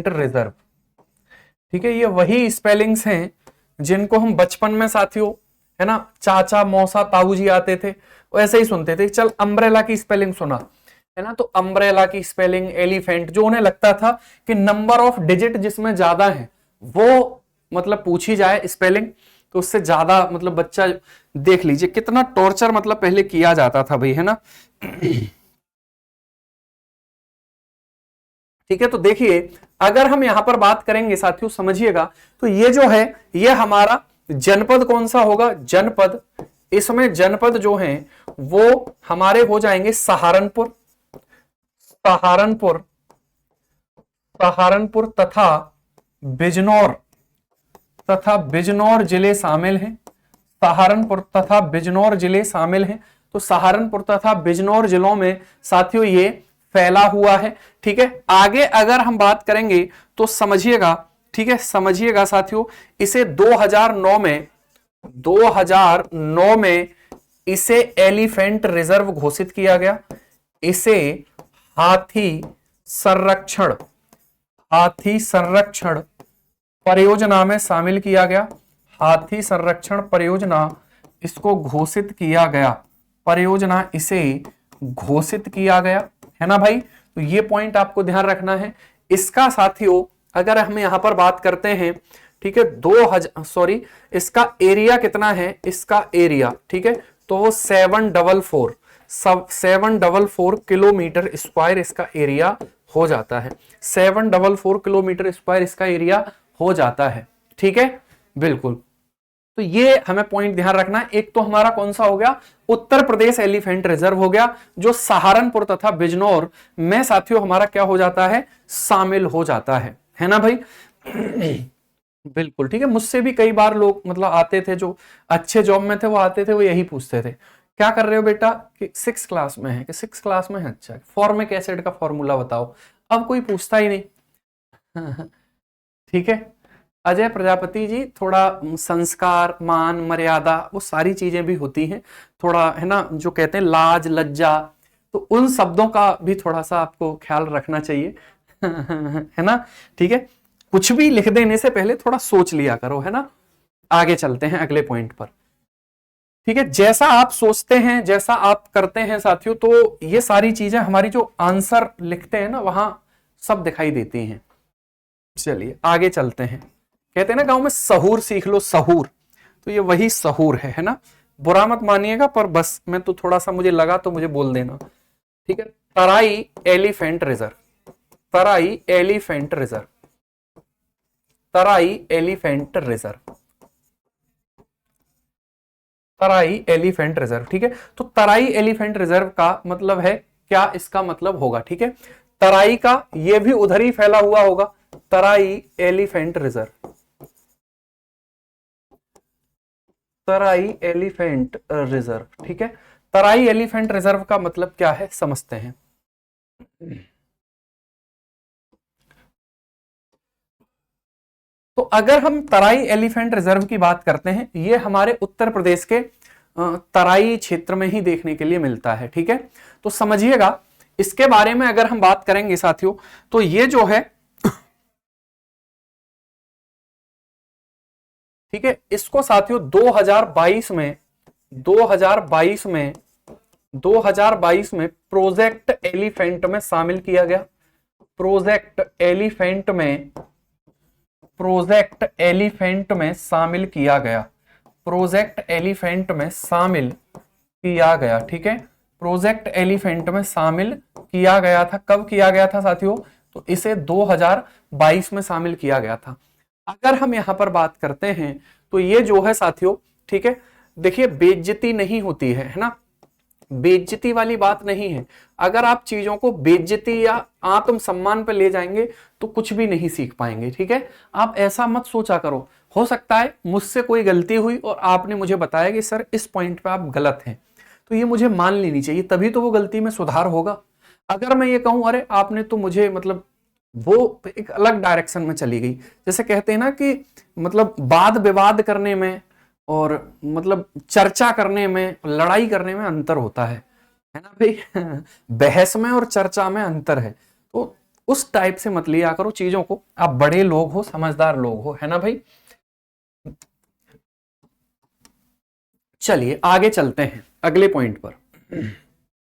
रिजर्व, ठीक है। ये वही स्पेलिंग्स हैं जिनको हम बचपन में साथियों, है ना, चाचा मौसा ताऊ जी आते थे वैसे ही सुनते थे। चल अम्ब्रेला की स्पेलिंग सुना, है ना, तो अम्ब्रेला की स्पेलिंग, एलिफेंट, जो उन्हें लगता था कि नंबर ऑफ डिजिट जिसमें ज्यादा है वो मतलब पूछी जाए स्पेलिंग, तो उससे ज्यादा मतलब बच्चा, देख लीजिए कितना टॉर्चर मतलब पहले किया जाता था भाई, है ना। ठीक है, तो देखिए अगर हम यहां पर बात करेंगे साथियों समझिएगा, तो ये जो है ये हमारा जनपद कौन सा होगा, जनपद, इसमें जनपद जो हैं वो हमारे हो जाएंगे सहारनपुर, सहारनपुर, सहारनपुर तथा बिजनौर जिले शामिल हैं, सहारनपुर तथा बिजनौर जिले शामिल हैं। तो सहारनपुर तथा बिजनौर जिलों में साथियों ये फैला हुआ है। ठीक है, आगे अगर हम बात करेंगे तो समझिएगा, ठीक है, समझिएगा साथियों, इसे 2009 में इसे एलिफेंट रिजर्व घोषित किया गया। इसे हाथी संरक्षण परियोजना में शामिल किया गया। हाथी संरक्षण परियोजना इसको घोषित किया गया, परियोजना इसे घोषित किया गया, है ना भाई। तो ये पॉइंट आपको ध्यान रखना है। इसका साथियों अगर हम यहां पर बात करते हैं, ठीक है, 2000 इसका एरिया कितना है, इसका एरिया, ठीक है, तो वो 744 किलोमीटर स्क्वायर इसका एरिया हो जाता है। 744 किलोमीटर स्क्वायर इसका एरिया हो जाता है। ठीक है, बिल्कुल। तो ये हमें पॉइंट ध्यान रखना है। एक तो हमारा कौन सा हो गया, उत्तर प्रदेश एलिफेंट रिजर्व हो गया, जो सहारनपुर तथा बिजनौर में साथियों हमारा क्या हो जाता है, शामिल हो जाता है ना भाई। बिल्कुल ठीक है। मुझसे भी कई बार लोग मतलब आते थे, जो अच्छे जॉब में थे वो आते थे, वो यही पूछते थे क्या कर रहे हो बेटा, कि 6 क्लास में है, कि 6 क्लास में है, अच्छा फॉर्मिक एसिड का फॉर्मूला बताओ। अब कोई पूछता ही नहीं। ठीक है, अजय प्रजापति जी, थोड़ा संस्कार, मान, मर्यादा, वो सारी चीजें भी होती हैं, थोड़ा है ना, जो कहते हैं लाज, लज्जा, तो उन शब्दों का भी थोड़ा सा आपको ख्याल रखना चाहिए। है ना, ठीक है, कुछ भी लिख देने से पहले थोड़ा सोच लिया करो, है ना। आगे चलते हैं अगले पॉइंट पर। ठीक है, जैसा आप सोचते हैं, जैसा आप करते हैं साथियों, तो ये सारी चीजें हमारी जो आंसर लिखते हैं ना, वहां सब दिखाई देती हैं। चलिए आगे चलते हैं। कहते हैं ना गांव में सहूर सीख लो, सहूर, तो ये वही सहूर है ना। बुरा मत मानिएगा, पर बस मैं तो थोड़ा सा मुझे लगा तो मुझे बोल देना। ठीक है, तराई एलिफेंट रिजर्व, तराई एलिफेंट रिजर्व, तराई एलिफेंट रिजर्व, तराई एलिफेंट रिजर्व। ठीक है, तो तराई एलिफेंट रिजर्व का मतलब है क्या, इसका मतलब होगा, ठीक है, तराई का ये भी उधर ही फैला हुआ होगा, तराई एलिफेंट रिजर्व, तराई एलिफेंट रिजर्व। ठीक है, तराई एलिफेंट रिजर्व का मतलब क्या है समझते हैं। तो अगर हम तराई एलिफेंट रिजर्व की बात करते हैं, ये हमारे उत्तर प्रदेश के तराई क्षेत्र में ही देखने के लिए मिलता है। ठीक है, तो समझिएगा, इसके बारे में अगर हम बात करेंगे साथियों, तो ये जो है, ठीक है, इसको साथियों 2022 में 2022 में 2022 में प्रोजेक्ट एलिफेंट में शामिल किया गया। प्रोजेक्ट एलिफेंट में, प्रोजेक्ट एलिफेंट में शामिल किया गया, प्रोजेक्ट एलिफेंट में शामिल किया गया। ठीक है, प्रोजेक्ट एलिफेंट में शामिल किया गया था। कब किया गया था साथियों, तो इसे 2022 में शामिल किया गया था। अगर हम यहां पर बात करते हैं, तो ये जो है साथियों, ठीक है, देखिए बेइज्जती नहीं होती है ना, बेइज्जती वाली बात नहीं है। अगर आप चीजों को बेइज्जती या आत्म सम्मान पे ले जाएंगे तो कुछ भी नहीं सीख पाएंगे। ठीक है, आप ऐसा मत सोचा करो, हो सकता है मुझसे कोई गलती हुई और आपने मुझे बताया कि सर इस पॉइंट पे आप गलत हैं, तो ये मुझे मान लेनी चाहिए, तभी तो वो गलती में सुधार होगा। अगर मैं ये कहूं अरे आपने तो मुझे मतलब, वो एक अलग डायरेक्शन में चली गई। जैसे कहते हैं ना कि मतलब वाद विवाद करने में और मतलब चर्चा करने में, लड़ाई करने में अंतर होता है ना भाई। बहस में और चर्चा में अंतर है, तो उस टाइप से मत लिया करो चीजों को। आप बड़े लोग हो, समझदार लोग हो, है ना भाई। चलिए आगे चलते हैं अगले पॉइंट पर,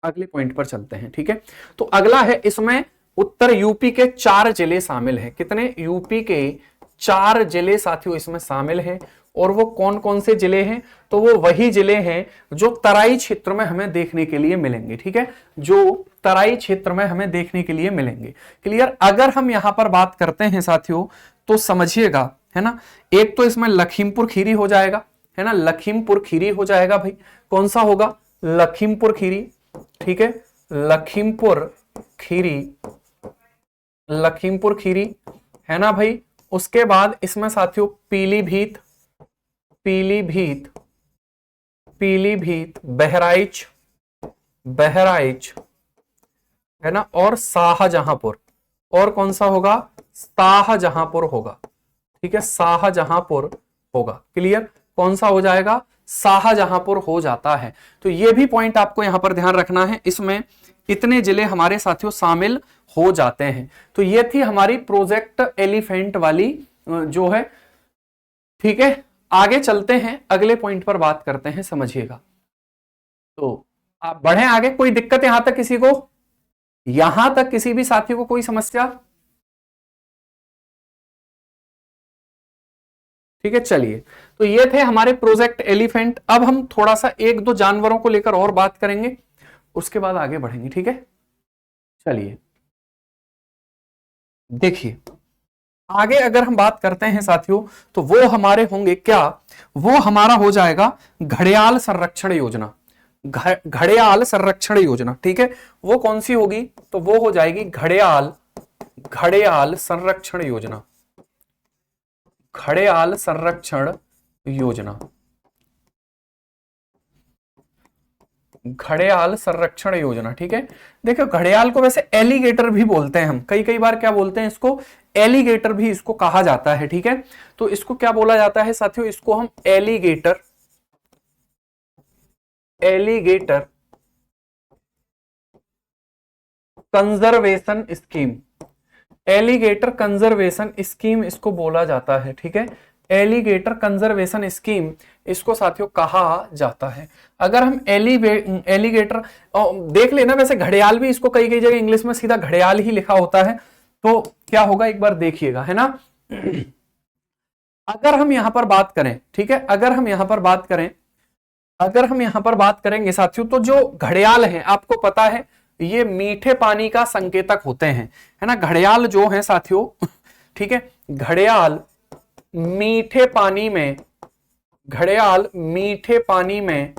अगले पॉइंट पर चलते हैं। ठीक है, तो अगला है, इसमें उत्तर यूपी के 4 जिले शामिल हैं। कितने, यूपी के 4 जिले साथियों इसमें शामिल हैं। और वो कौन कौन से जिले हैं, तो वो वही जिले हैं जो तराई क्षेत्र में हमें देखने के लिए मिलेंगे। ठीक है, जो तराई क्षेत्र में हमें देखने के लिए मिलेंगे। क्लियर। अगर हम यहां पर बात करते हैं साथियों, तो समझिएगा, है ना, एक तो इसमें लखीमपुर खीरी हो जाएगा, है ना, लखीमपुर खीरी हो जाएगा भाई। कौन सा होगा, लखीमपुर खीरी। ठीक है, लखीमपुर खीरी, लखीमपुर खीरी, है ना भाई। उसके बाद इसमें साथियों पीलीभीत, पीलीभीत, पीलीभीत, बहराइच, बहराइच, है ना, और शाहजहांपुर, और कौन सा होगा, शाहजहांपुर होगा, ठीक है, शाहजहांपुर होगा। क्लियर, कौन सा हो जाएगा, शाहजहांपुर हो जाता है। तो ये भी पॉइंट आपको यहां पर ध्यान रखना है, इसमें इतने जिले हमारे साथियों शामिल हो जाते हैं। तो ये थी हमारी प्रोजेक्ट एलिफेंट वाली जो है, ठीक है। आगे चलते हैं, अगले पॉइंट पर बात करते हैं, समझिएगा। तो आप बढ़े आगे, कोई दिक्कत यहां तक किसी को, यहां तक किसी भी साथी को कोई समस्या, ठीक है। चलिए, तो ये थे हमारे प्रोजेक्ट एलिफेंट। अब हम थोड़ा सा एक दो जानवरों को लेकर और बात करेंगे, उसके बाद आगे बढ़ेंगे, ठीक है। चलिए देखिए, आगे अगर हम बात करते हैं साथियों, तो वो हमारे होंगे क्या, वो हमारा हो जाएगा घड़ियाल संरक्षण योजना, घड़ियाल संरक्षण योजना, ठीक है। वो कौन सी होगी, तो वो हो जाएगी घड़ियाल, घड़ियाल संरक्षण योजना, घड़ियाल संरक्षण योजना, घड़ियाल संरक्षण योजना, ठीक है। देखो, घड़ियाल को वैसे एलिगेटर भी बोलते हैं हम, कई कई बार क्या बोलते हैं इसको, एलिगेटर भी इसको कहा जाता है, ठीक है। तो इसको क्या बोला जाता है साथियों, इसको हम alligator, alligator conservation scheme, alligator conservation scheme इसको बोला जाता है, ठीक है। एलिगेटर कंजर्वेशन स्कीम इसको साथियों कहा जाता है। अगर हम एलिगेटर देख लेना, वैसे घड़ियाल भी इसको कई कई जगह इंग्लिश में सीधा घड़ियाल ही लिखा होता है, तो क्या होगा एक बार देखिएगा, है ना। अगर हम यहां पर बात करें, ठीक है, अगर हम यहां पर बात करें, अगर हम यहां पर बात करेंगे साथियों, तो जो घड़ियाल है आपको पता है ये मीठे पानी का संकेतक होते हैं, है ना। घड़ियाल जो है साथियों, ठीक है, घड़ियाल मीठे पानी में, घड़ियाल मीठे पानी में,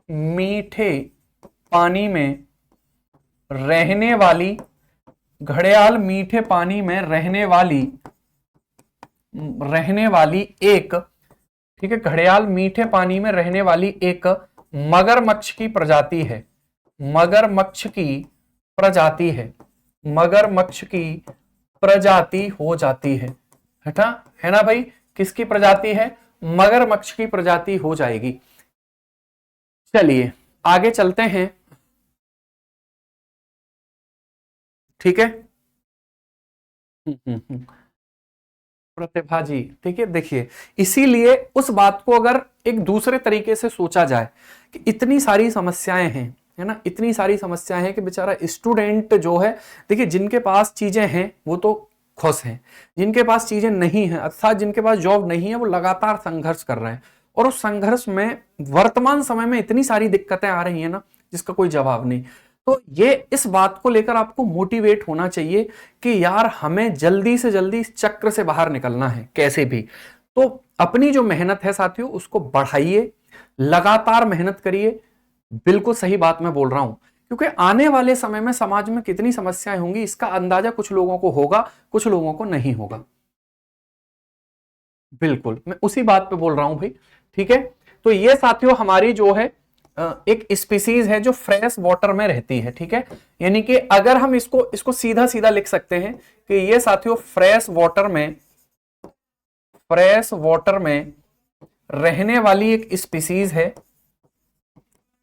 मीठे पानी में रहने वाली, घड़ियाल मीठे पानी में रहने वाली, रहने वाली एक, ठीक है, घड़ियाल मीठे पानी में रहने वाली एक मगरमच्छ की प्रजाति है, मगरमच्छ की प्रजाति है, मगरमच्छ की प्रजाति हो जाती है, है ना भाई, किसकी प्रजाति है, मगरमच्छ की प्रजाति हो जाएगी। चलिए आगे चलते हैं, ठीक है। प्रतिभा जी, ठीक है, देखिए, इसीलिए उस बात को अगर एक दूसरे तरीके से सोचा जाए कि इतनी सारी समस्याएं हैं, है ना, इतनी सारी समस्याएं हैं कि बेचारा स्टूडेंट जो है, देखिए जिनके पास चीजें हैं वो तो खुश हैं, जिनके पास चीजें नहीं है, अर्थात जिनके पास जॉब नहीं है, वो लगातार संघर्ष कर रहे हैं, और उस संघर्ष में वर्तमान समय में इतनी सारी दिक्कतें आ रही है ना, जिसका कोई जवाब नहीं। तो ये इस बात को लेकर आपको मोटिवेट होना चाहिए कि यार हमें जल्दी से जल्दी इस चक्र से बाहर निकलना है कैसे भी। तो अपनी जो मेहनत है साथियों उसको बढ़ाइए, लगातार मेहनत करिए, बिल्कुल सही बात मैं बोल रहा हूं, क्योंकि आने वाले समय में समाज में कितनी समस्याएं होंगी इसका अंदाजा कुछ लोगों को होगा, कुछ लोगों को नहीं होगा। बिल्कुल मैं उसी बात पे बोल रहा हूं भाई, ठीक है। तो ये साथियों हमारी जो है एक स्पीसीज है जो फ्रेश वाटर में रहती है, ठीक है। यानी कि अगर हम इसको इसको सीधा सीधा लिख सकते हैं कि ये साथियों फ्रेश वाटर में, फ्रेश वाटर में रहने वाली एक स्पीसीज है,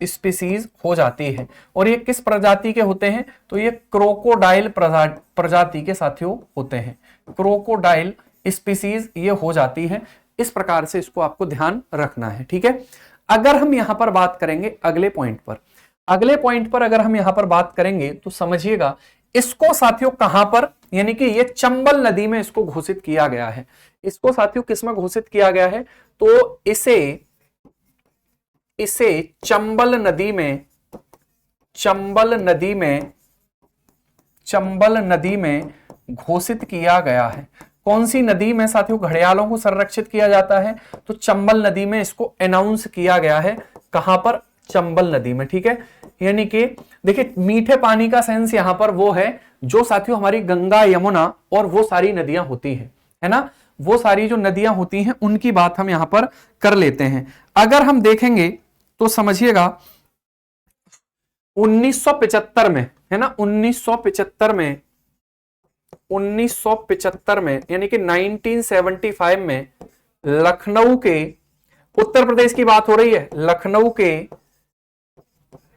स्पीसीज हो जाती है। और ये किस प्रजाति के होते हैं, तो ये क्रोकोडाइल प्रजाति के साथियों होते हैं, क्रोकोडाइल स्पीसीज ये हो जाती है। इस प्रकार से इसको आपको ध्यान रखना है, ठीक है। अगर हम यहां पर बात करेंगे अगले पॉइंट पर, अगले पॉइंट पर अगर हम यहां पर बात करेंगे तो समझिएगा इसको साथियों कहां पर, यानी कि ये चंबल नदी में इसको घोषित किया गया है। इसको साथियों किसमें घोषित किया गया है, तो इसे चंबल नदी में, चंबल नदी में, चंबल नदी में घोषित किया गया है। कौन सी नदी में साथियों घड़ियालों को संरक्षित किया जाता है, तो चंबल नदी में इसको अनाउंस किया गया है। कहां पर, चंबल नदी में, ठीक है। यानी कि देखिए मीठे पानी का सेंस यहां पर वो है जो साथियों हमारी गंगा यमुना और वो सारी नदियां होती हैं, है ना, वो सारी जो नदियां होती हैं उनकी बात हम यहां पर कर लेते हैं। अगर हम देखेंगे तो समझिएगा 1975 में, है ना, 1975 में, 1975 में यानी कि 1975 में लखनऊ के, उत्तर प्रदेश की बात हो रही है, लखनऊ के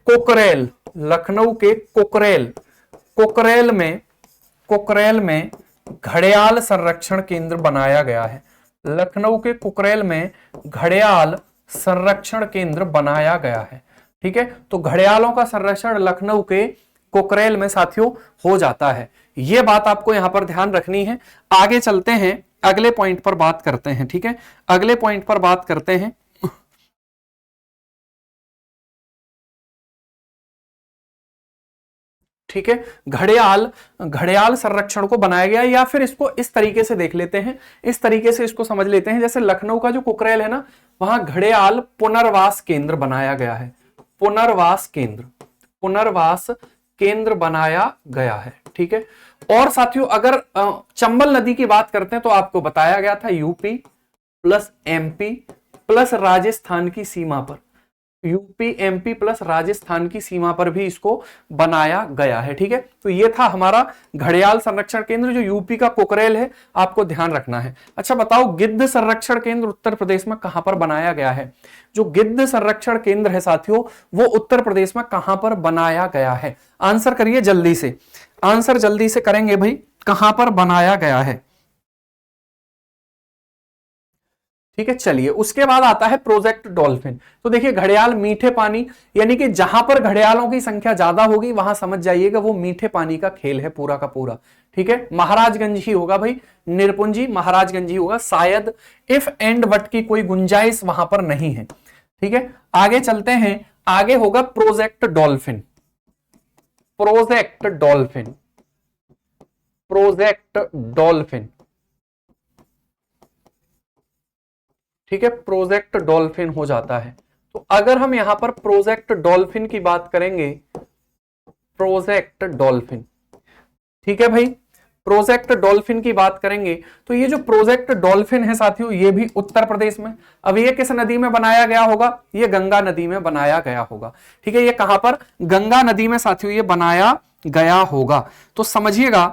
कोकरेल, लखनऊ के कोकरेल, कोकरेल में घड़ियाल संरक्षण केंद्र बनाया गया है। लखनऊ के कुकरेल में घड़ियाल संरक्षण केंद्र बनाया गया है। ठीक है, तो घड़ियालों का संरक्षण लखनऊ के कुकरेल में साथियों हो जाता है। यह बात आपको यहां पर ध्यान रखनी है। आगे चलते हैं, अगले पॉइंट पर बात करते हैं। ठीक है, अगले पॉइंट पर बात करते हैं। ठीक है, घड़ियाल संरक्षण को बनाया गया, या फिर इसको इस तरीके से देख लेते हैं, इस तरीके से इसको समझ लेते हैं, जैसे लखनऊ का जो कुकरेल है ना, वहां घड़ियाल पुनर्वास केंद्र बनाया गया है। पुनर्वास केंद्र बनाया गया है। ठीक है, और साथियों अगर चंबल नदी की बात करते हैं तो आपको बताया गया था UP plus MP plus Rajasthan की सीमा पर, यूपी एमपी प्लस राजस्थान की सीमा पर भी इसको बनाया गया है। ठीक है, तो ये था हमारा घड़ियाल संरक्षण केंद्र जो यूपी का कोकरेल है, आपको ध्यान रखना है। अच्छा बताओ, गिद्ध संरक्षण केंद्र उत्तर प्रदेश में कहां पर बनाया गया है? जो गिद्ध संरक्षण केंद्र है साथियों, वो उत्तर प्रदेश में कहां पर बनाया गया है? आंसर करिए जल्दी से, आंसर जल्दी से करेंगे भाई, कहां पर बनाया गया है? ठीक है, चलिए उसके बाद आता है प्रोजेक्ट डॉल्फिन। तो देखिए घड़ियाल मीठे पानी, यानी कि जहां पर घड़ियालों की संख्या ज्यादा होगी वहां समझ जाइएगा वो मीठे पानी का खेल है पूरा का पूरा। ठीक है, महाराजगंज ही होगा भाई, निरपुंजी महाराजगंज ही होगा, शायद इफ एंड बट की कोई गुंजाइश वहां पर नहीं है। ठीक है, आगे चलते हैं, आगे होगा project dolphin. Project dolphin, project dolphin. ठीक है, प्रोजेक्ट डॉल्फिन हो जाता है। तो अगर हम यहां पर प्रोजेक्ट डॉल्फिन की बात करेंगे, प्रोजेक्ट डॉल्फिन, ठीक है भाई, प्रोजेक्ट डॉल्फिन की बात करेंगे तो ये जो प्रोजेक्ट डॉल्फिन है साथियों, ये भी उत्तर प्रदेश में। अब ये किस नदी में बनाया गया होगा? ये गंगा नदी में बनाया गया होगा। ठीक है, ये कहां पर? गंगा नदी में साथियों ये बनाया गया होगा। तो समझिएगा,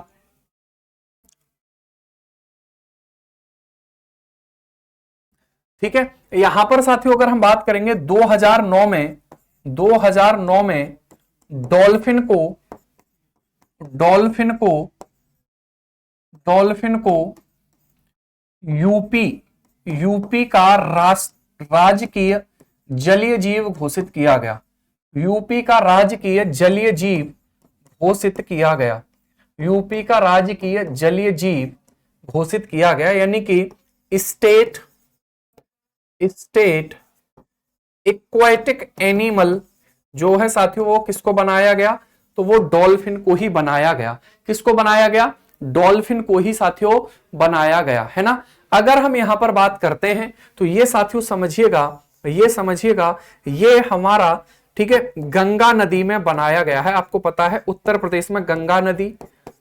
ठीक है, यहां पर साथियों अगर हम बात करेंगे 2009 में, 2009 में डॉल्फिन को, डॉल्फिन को, डॉल्फिन को यूपी, यूपी का राजकीय जलीय जीव घोषित किया गया। यूपी का राजकीय जलीय जीव घोषित किया गया। यूपी का राजकीय जलीय जीव घोषित किया गया, यानी कि स्टेट, स्टेट एक्वाटिक एनिमल जो है साथियों, वो किसको बनाया गया? तो वो डॉल्फिन को ही बनाया गया। किसको बनाया गया? डॉल्फिन को ही साथियों बनाया गया, है ना। अगर हम यहां पर बात करते हैं तो ये साथियों समझिएगा, ये समझिएगा, ये हमारा, ठीक है, गंगा नदी में बनाया गया है। आपको पता है उत्तर प्रदेश में गंगा नदी,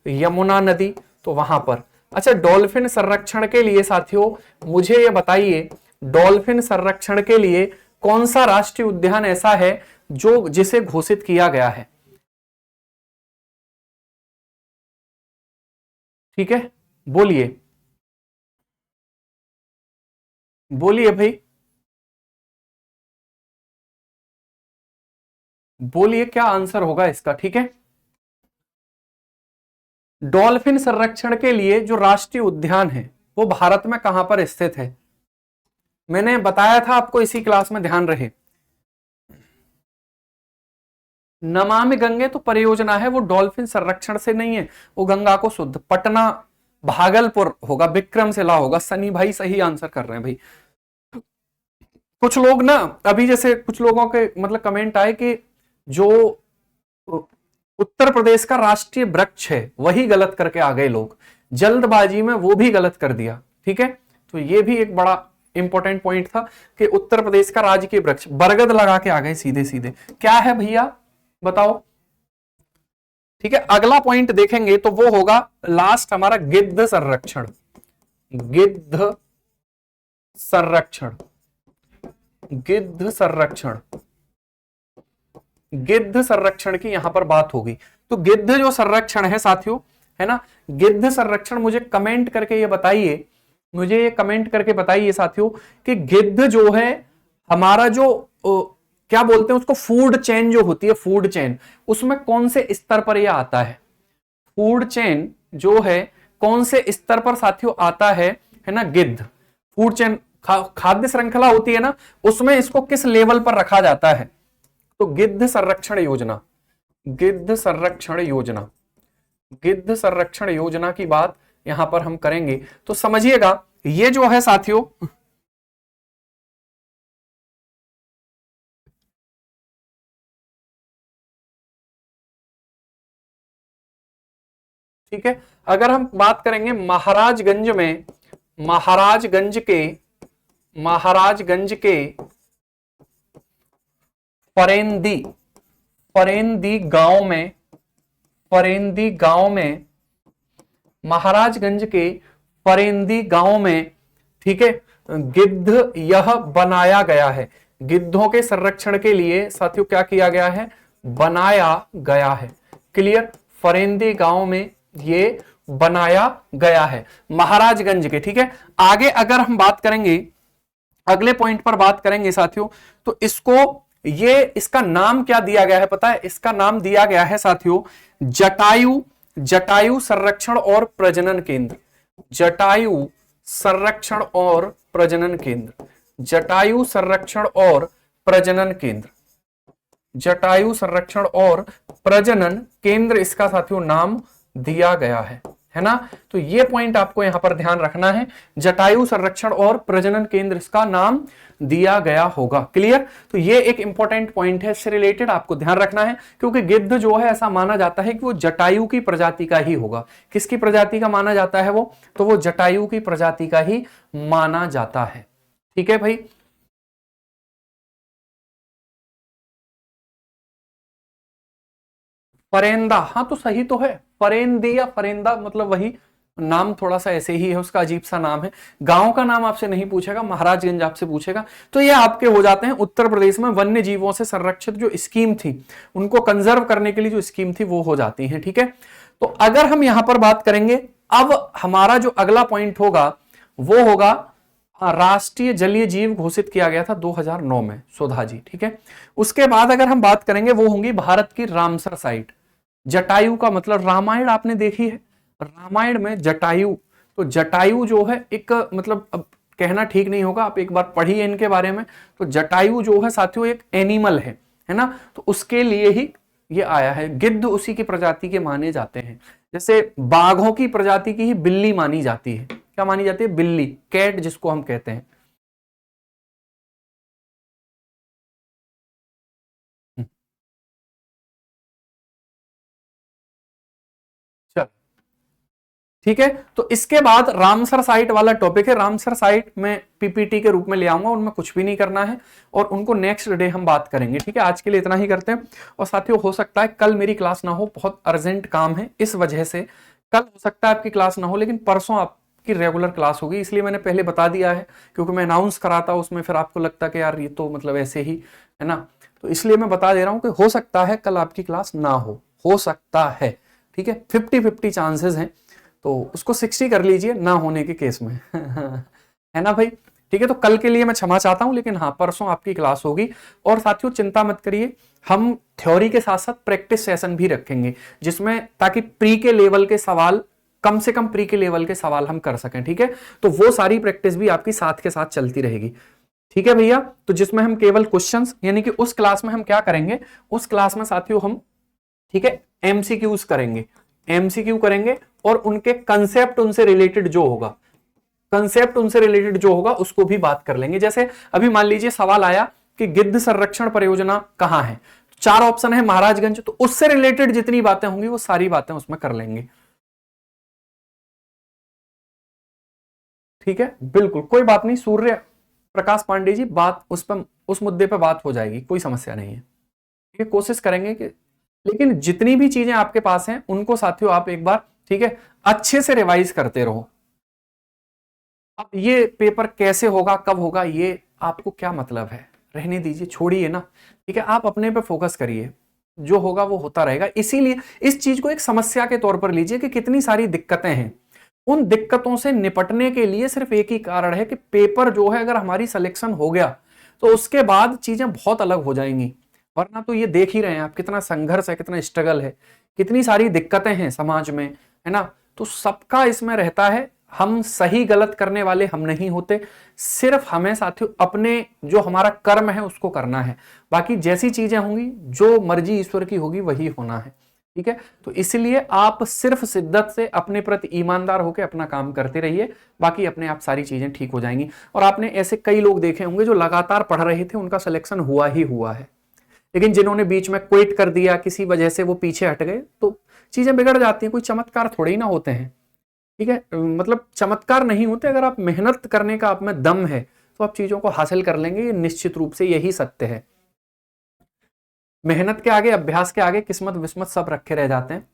यमुना नदी, तो वहां पर। अच्छा, डॉल्फिन संरक्षण के लिए साथियों मुझे ये बताइए, डॉल्फिन संरक्षण के लिए कौन सा राष्ट्रीय उद्यान ऐसा है जो जिसे घोषित किया गया है? ठीक है, बोलिए, बोलिए भाई, बोलिए क्या आंसर होगा इसका। ठीक है, डॉल्फिन संरक्षण के लिए जो राष्ट्रीय उद्यान है वो भारत में कहां पर स्थित है? मैंने बताया था आपको इसी क्लास में, ध्यान रहे। नमामि गंगे तो परियोजना है, वो डॉल्फिन संरक्षण से नहीं है, वो गंगा को शुद्ध, पटना भागलपुर होगा, विक्रमशिला होगा। सनी भाई सही आंसर कर रहे हैं भाई। कुछ लोग ना अभी जैसे कुछ लोगों के मतलब कमेंट आए कि जो उत्तर प्रदेश का राष्ट्रीय वृक्ष है वही गलत करके आ गए लोग, जल्दबाजी में वो भी गलत कर दिया। ठीक है, तो ये भी एक बड़ा इंपॉर्टेंट पॉइंट था कि उत्तर प्रदेश का राजकीय वृक्ष बरगद लगा के आ गए सीधे सीधे। क्या है भैया बताओ। ठीक है, अगला पॉइंट देखेंगे तो वो होगा लास्ट हमारा गिद्ध संरक्षण। गिद्ध संरक्षण, गिद्ध संरक्षण। गिद्ध संरक्षण की यहां पर बात होगी। तो गिद्ध जो संरक्षण है साथियों, है ना, गिद्ध संरक्षण मुझे कमेंट करके ये बताइए, मुझे ये कमेंट करके बताइए साथियों कि गिद्ध जो है हमारा जो क्या बोलते हैं उसको, फूड चेन जो होती है, फूड चेन, उसमें कौन से स्तर पर यह आता है? फूड चेन जो है कौन से स्तर पर साथियों आता है ना? गिद्ध फूड चेन, खाद्य श्रृंखला होती है ना, उसमें इसको किस लेवल पर रखा जाता है? तो गिद्ध संरक्षण योजना, गिद्ध संरक्षण योजना, गिद्ध संरक्षण योजना की बात यहां पर हम करेंगे। तो समझिएगा ये जो है साथियों, ठीक है, अगर हम बात करेंगे महाराजगंज में, महाराजगंज के, महाराजगंज के फरेंदी, फरेंदी गांव में, फरेंदी गांव में, महाराजगंज के फरेंदी गांव में, ठीक है, गिद्ध यह बनाया गया है। गिद्धों के संरक्षण के लिए साथियों क्या किया गया है? बनाया गया है। क्लियर? फरेंदी गांव में ये बनाया गया है, महाराजगंज के। ठीक है, आगे अगर हम बात करेंगे, अगले पॉइंट पर बात करेंगे साथियों, तो इसको, ये इसका नाम क्या दिया गया है पता है? इसका नाम दिया गया है साथियों जटायु, जटायु संरक्षण और प्रजनन केंद्र, जटायु संरक्षण और प्रजनन केंद्र, जटायु संरक्षण और प्रजनन केंद्र, जटायु संरक्षण और प्रजनन केंद्र इसका साथियों नाम दिया गया है ना? तो ये पॉइंट आपको यहां पर ध्यान रखना है, जटायु संरक्षण और प्रजनन केंद्र इसका नाम दिया गया होगा। क्लियर? तो ये एक इंपॉर्टेंट पॉइंट है, इससे रिलेटेड आपको ध्यान रखना है, क्योंकि गिद्ध जो है ऐसा माना जाता है कि वो जटायु की प्रजाति का ही होगा। किसकी प्रजाति का माना जाता है वो? तो वो जटायु की प्रजाति का ही माना जाता है। ठीक है भाई, फरेंदा, हाँ तो सही तो है, फरेंदी या फरेंदा मतलब वही, नाम थोड़ा सा ऐसे ही है, उसका अजीब सा नाम है। गांव का नाम आपसे नहीं पूछेगा, महाराजगंज आपसे पूछेगा। तो ये आपके हो जाते हैं उत्तर प्रदेश में वन्य जीवों से संरक्षित जो स्कीम थी, उनको कंजर्व करने के लिए जो स्कीम थी वो हो जाती है। ठीक है, तो अगर हम यहां पर बात करेंगे, अब हमारा जो अगला पॉइंट होगा वो होगा, राष्ट्रीय जलीय जीव घोषित किया गया था 2009 में, सुधा जी। ठीक है, उसके बाद अगर हम बात करेंगे वो होंगी भारत की रामसर साइट। जटायु का मतलब, रामायण आपने देखी है, रामायण में जटायु, तो जटायु जो है एक मतलब, अब कहना ठीक नहीं होगा, आप एक बार पढ़िए इनके बारे में। तो जटायु जो है साथियों एक एनिमल है ना, तो उसके लिए ही ये आया है। गिद्ध उसी की प्रजाति के माने जाते हैं, जैसे बाघों की प्रजाति की ही बिल्ली मानी जाती है। क्या मानी जाती है? बिल्ली, कैट जिसको हम कहते हैं। चल ठीक है, तो इसके बाद रामसर साइट वाला टॉपिक है, रामसर साइट में पीपीटी के रूप में ले आऊंगा, उनमें कुछ भी नहीं करना है और उनको नेक्स्ट डे हम बात करेंगे। ठीक है, आज के लिए इतना ही करते हैं। और साथियों हो सकता है कल मेरी क्लास ना हो, बहुत अर्जेंट काम है, इस वजह से कल हो सकता है आपकी क्लास ना हो, लेकिन परसों आपकी रेगुलर क्लास होगी। इसलिए मैंने पहले बता दिया है, क्योंकि मैं अनाउंस कराता उसमें फिर आपको लगता कि यार ये तो मतलब ऐसे ही है ना, तो इसलिए मैं बता दे रहा हूं कि हो सकता है कल आपकी क्लास ना हो सकता है। ठीक है, 50-50 चांसेस हैं, तो उसको 60 कर लीजिए ना होने के केस में है ना भाई। ठीक है, तो कल के लिए मैं क्षमा चाहता हूं, लेकिन हाँ परसों आपकी क्लास होगी। और साथियों चिंता मत करिए, हम थ्योरी के साथ साथ प्रैक्टिस सेशन भी रखेंगे, जिसमें ताकि प्री के लेवल के सवाल, कम से कम प्री के लेवल के सवाल हम कर सकें। ठीक है, तो वो सारी प्रैक्टिस भी आपकी साथ के साथ चलती रहेगी। ठीक है भैया, तो जिसमें हम केवल क्वेश्चंस, यानी कि उस क्लास में हम क्या करेंगे, उस क्लास में साथियों हम, ठीक है, एमसीक्यूज करेंगे, एमसीक्यू करेंगे और उनके कंसेप्ट, उनसे रिलेटेड जो होगा, कंसेप्ट उनसे रिलेटेड जो होगा उसको भी बात कर लेंगे। जैसे अभी मान लीजिए सवाल आया कि गिद्ध संरक्षण परियोजना कहां है, 4 ऑप्शन है महाराजगंज, तो उससे रिलेटेड जितनी बातें होंगी वो सारी बातें उसमें कर लेंगे। ठीक है, बिल्कुल कोई बात नहीं, सूर्य प्रकाश पांडे जी, बात उस पर, उस मुद्दे पर बात हो जाएगी, कोई समस्या नहीं है। ठीक है, कोशिश करेंगे कि, लेकिन जितनी भी चीजें आपके पास हैं उनको साथियों आप एक बार, ठीक है, अच्छे से रिवाइज करते रहो। अब ये पेपर कैसे होगा, कब होगा, ये आपको क्या मतलब है? रहने दीजिए, छोड़िए ना, ठीक है। आप अपने पे फोकस करिए, जो होगा वो होता रहेगा। इसीलिए इस चीज को एक समस्या के तौर पर लीजिए कि कितनी सारी दिक्कतें हैं। उन दिक्कतों से निपटने के लिए सिर्फ एक ही कारण है कि पेपर जो है अगर हमारी सिलेक्शन हो गया तो उसके बाद चीजें बहुत अलग हो जाएंगी। वरना तो ये देख ही रहे हैं आप, कितना संघर्ष है, कितना स्ट्रगल है, कितनी सारी दिक्कतें हैं समाज में, है ना। तो सबका इसमें रहता है, हम सही गलत करने वाले हम नहीं होते, सिर्फ हमें साथियों अपने जो हमारा कर्म है उसको करना है। बाकी जैसी चीजें होंगी, जो मर्जी ईश्वर की होगी वही होना है, ठीक है। तो इसलिए आप सिर्फ शिद्दत से अपने प्रति ईमानदार होकर अपना काम करते रहिए, बाकी अपने आप सारी चीजें ठीक हो जाएंगी। और आपने ऐसे कई लोग देखे होंगे जो लगातार पढ़ रहे थे, उनका सिलेक्शन हुआ ही हुआ है, लेकिन जिन्होंने बीच में क्विट कर दिया, किसी वजह से वो पीछे हट गए, तो चीजें बिगड़ जाती हैं। कोई चमत्कार थोड़े ही ना होते हैं, ठीक है। मतलब चमत्कार नहीं होते, अगर आप मेहनत करने का आप में दम है तो आप चीजों को हासिल कर लेंगे, ये निश्चित रूप से यही सत्य है। मेहनत के आगे, अभ्यास के आगे किस्मत विस्मत सब रखे रह जाते हैं।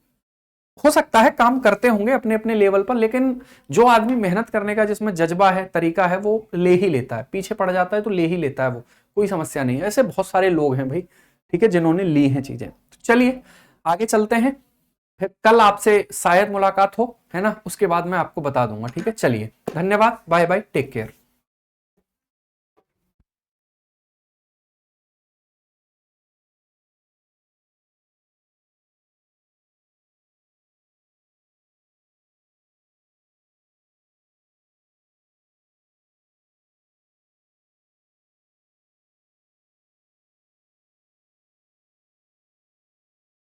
हो सकता है काम करते होंगे अपने अपने लेवल पर, लेकिन जो आदमी मेहनत करने का जिसमें जज्बा है, तरीका है, वो ले ही लेता है। पीछे पड़ जाता है तो ले ही लेता है, वो कोई समस्या नहीं है। ऐसे बहुत सारे लोग हैं भाई, ठीक है, जिन्होंने ली हैं चीजें। तो चलिए आगे चलते हैं, फिर कल आपसे शायद मुलाकात हो, है ना, उसके बाद मैं आपको बता दूंगा, ठीक है। चलिए, धन्यवाद, बाय बाय, टेक केयर।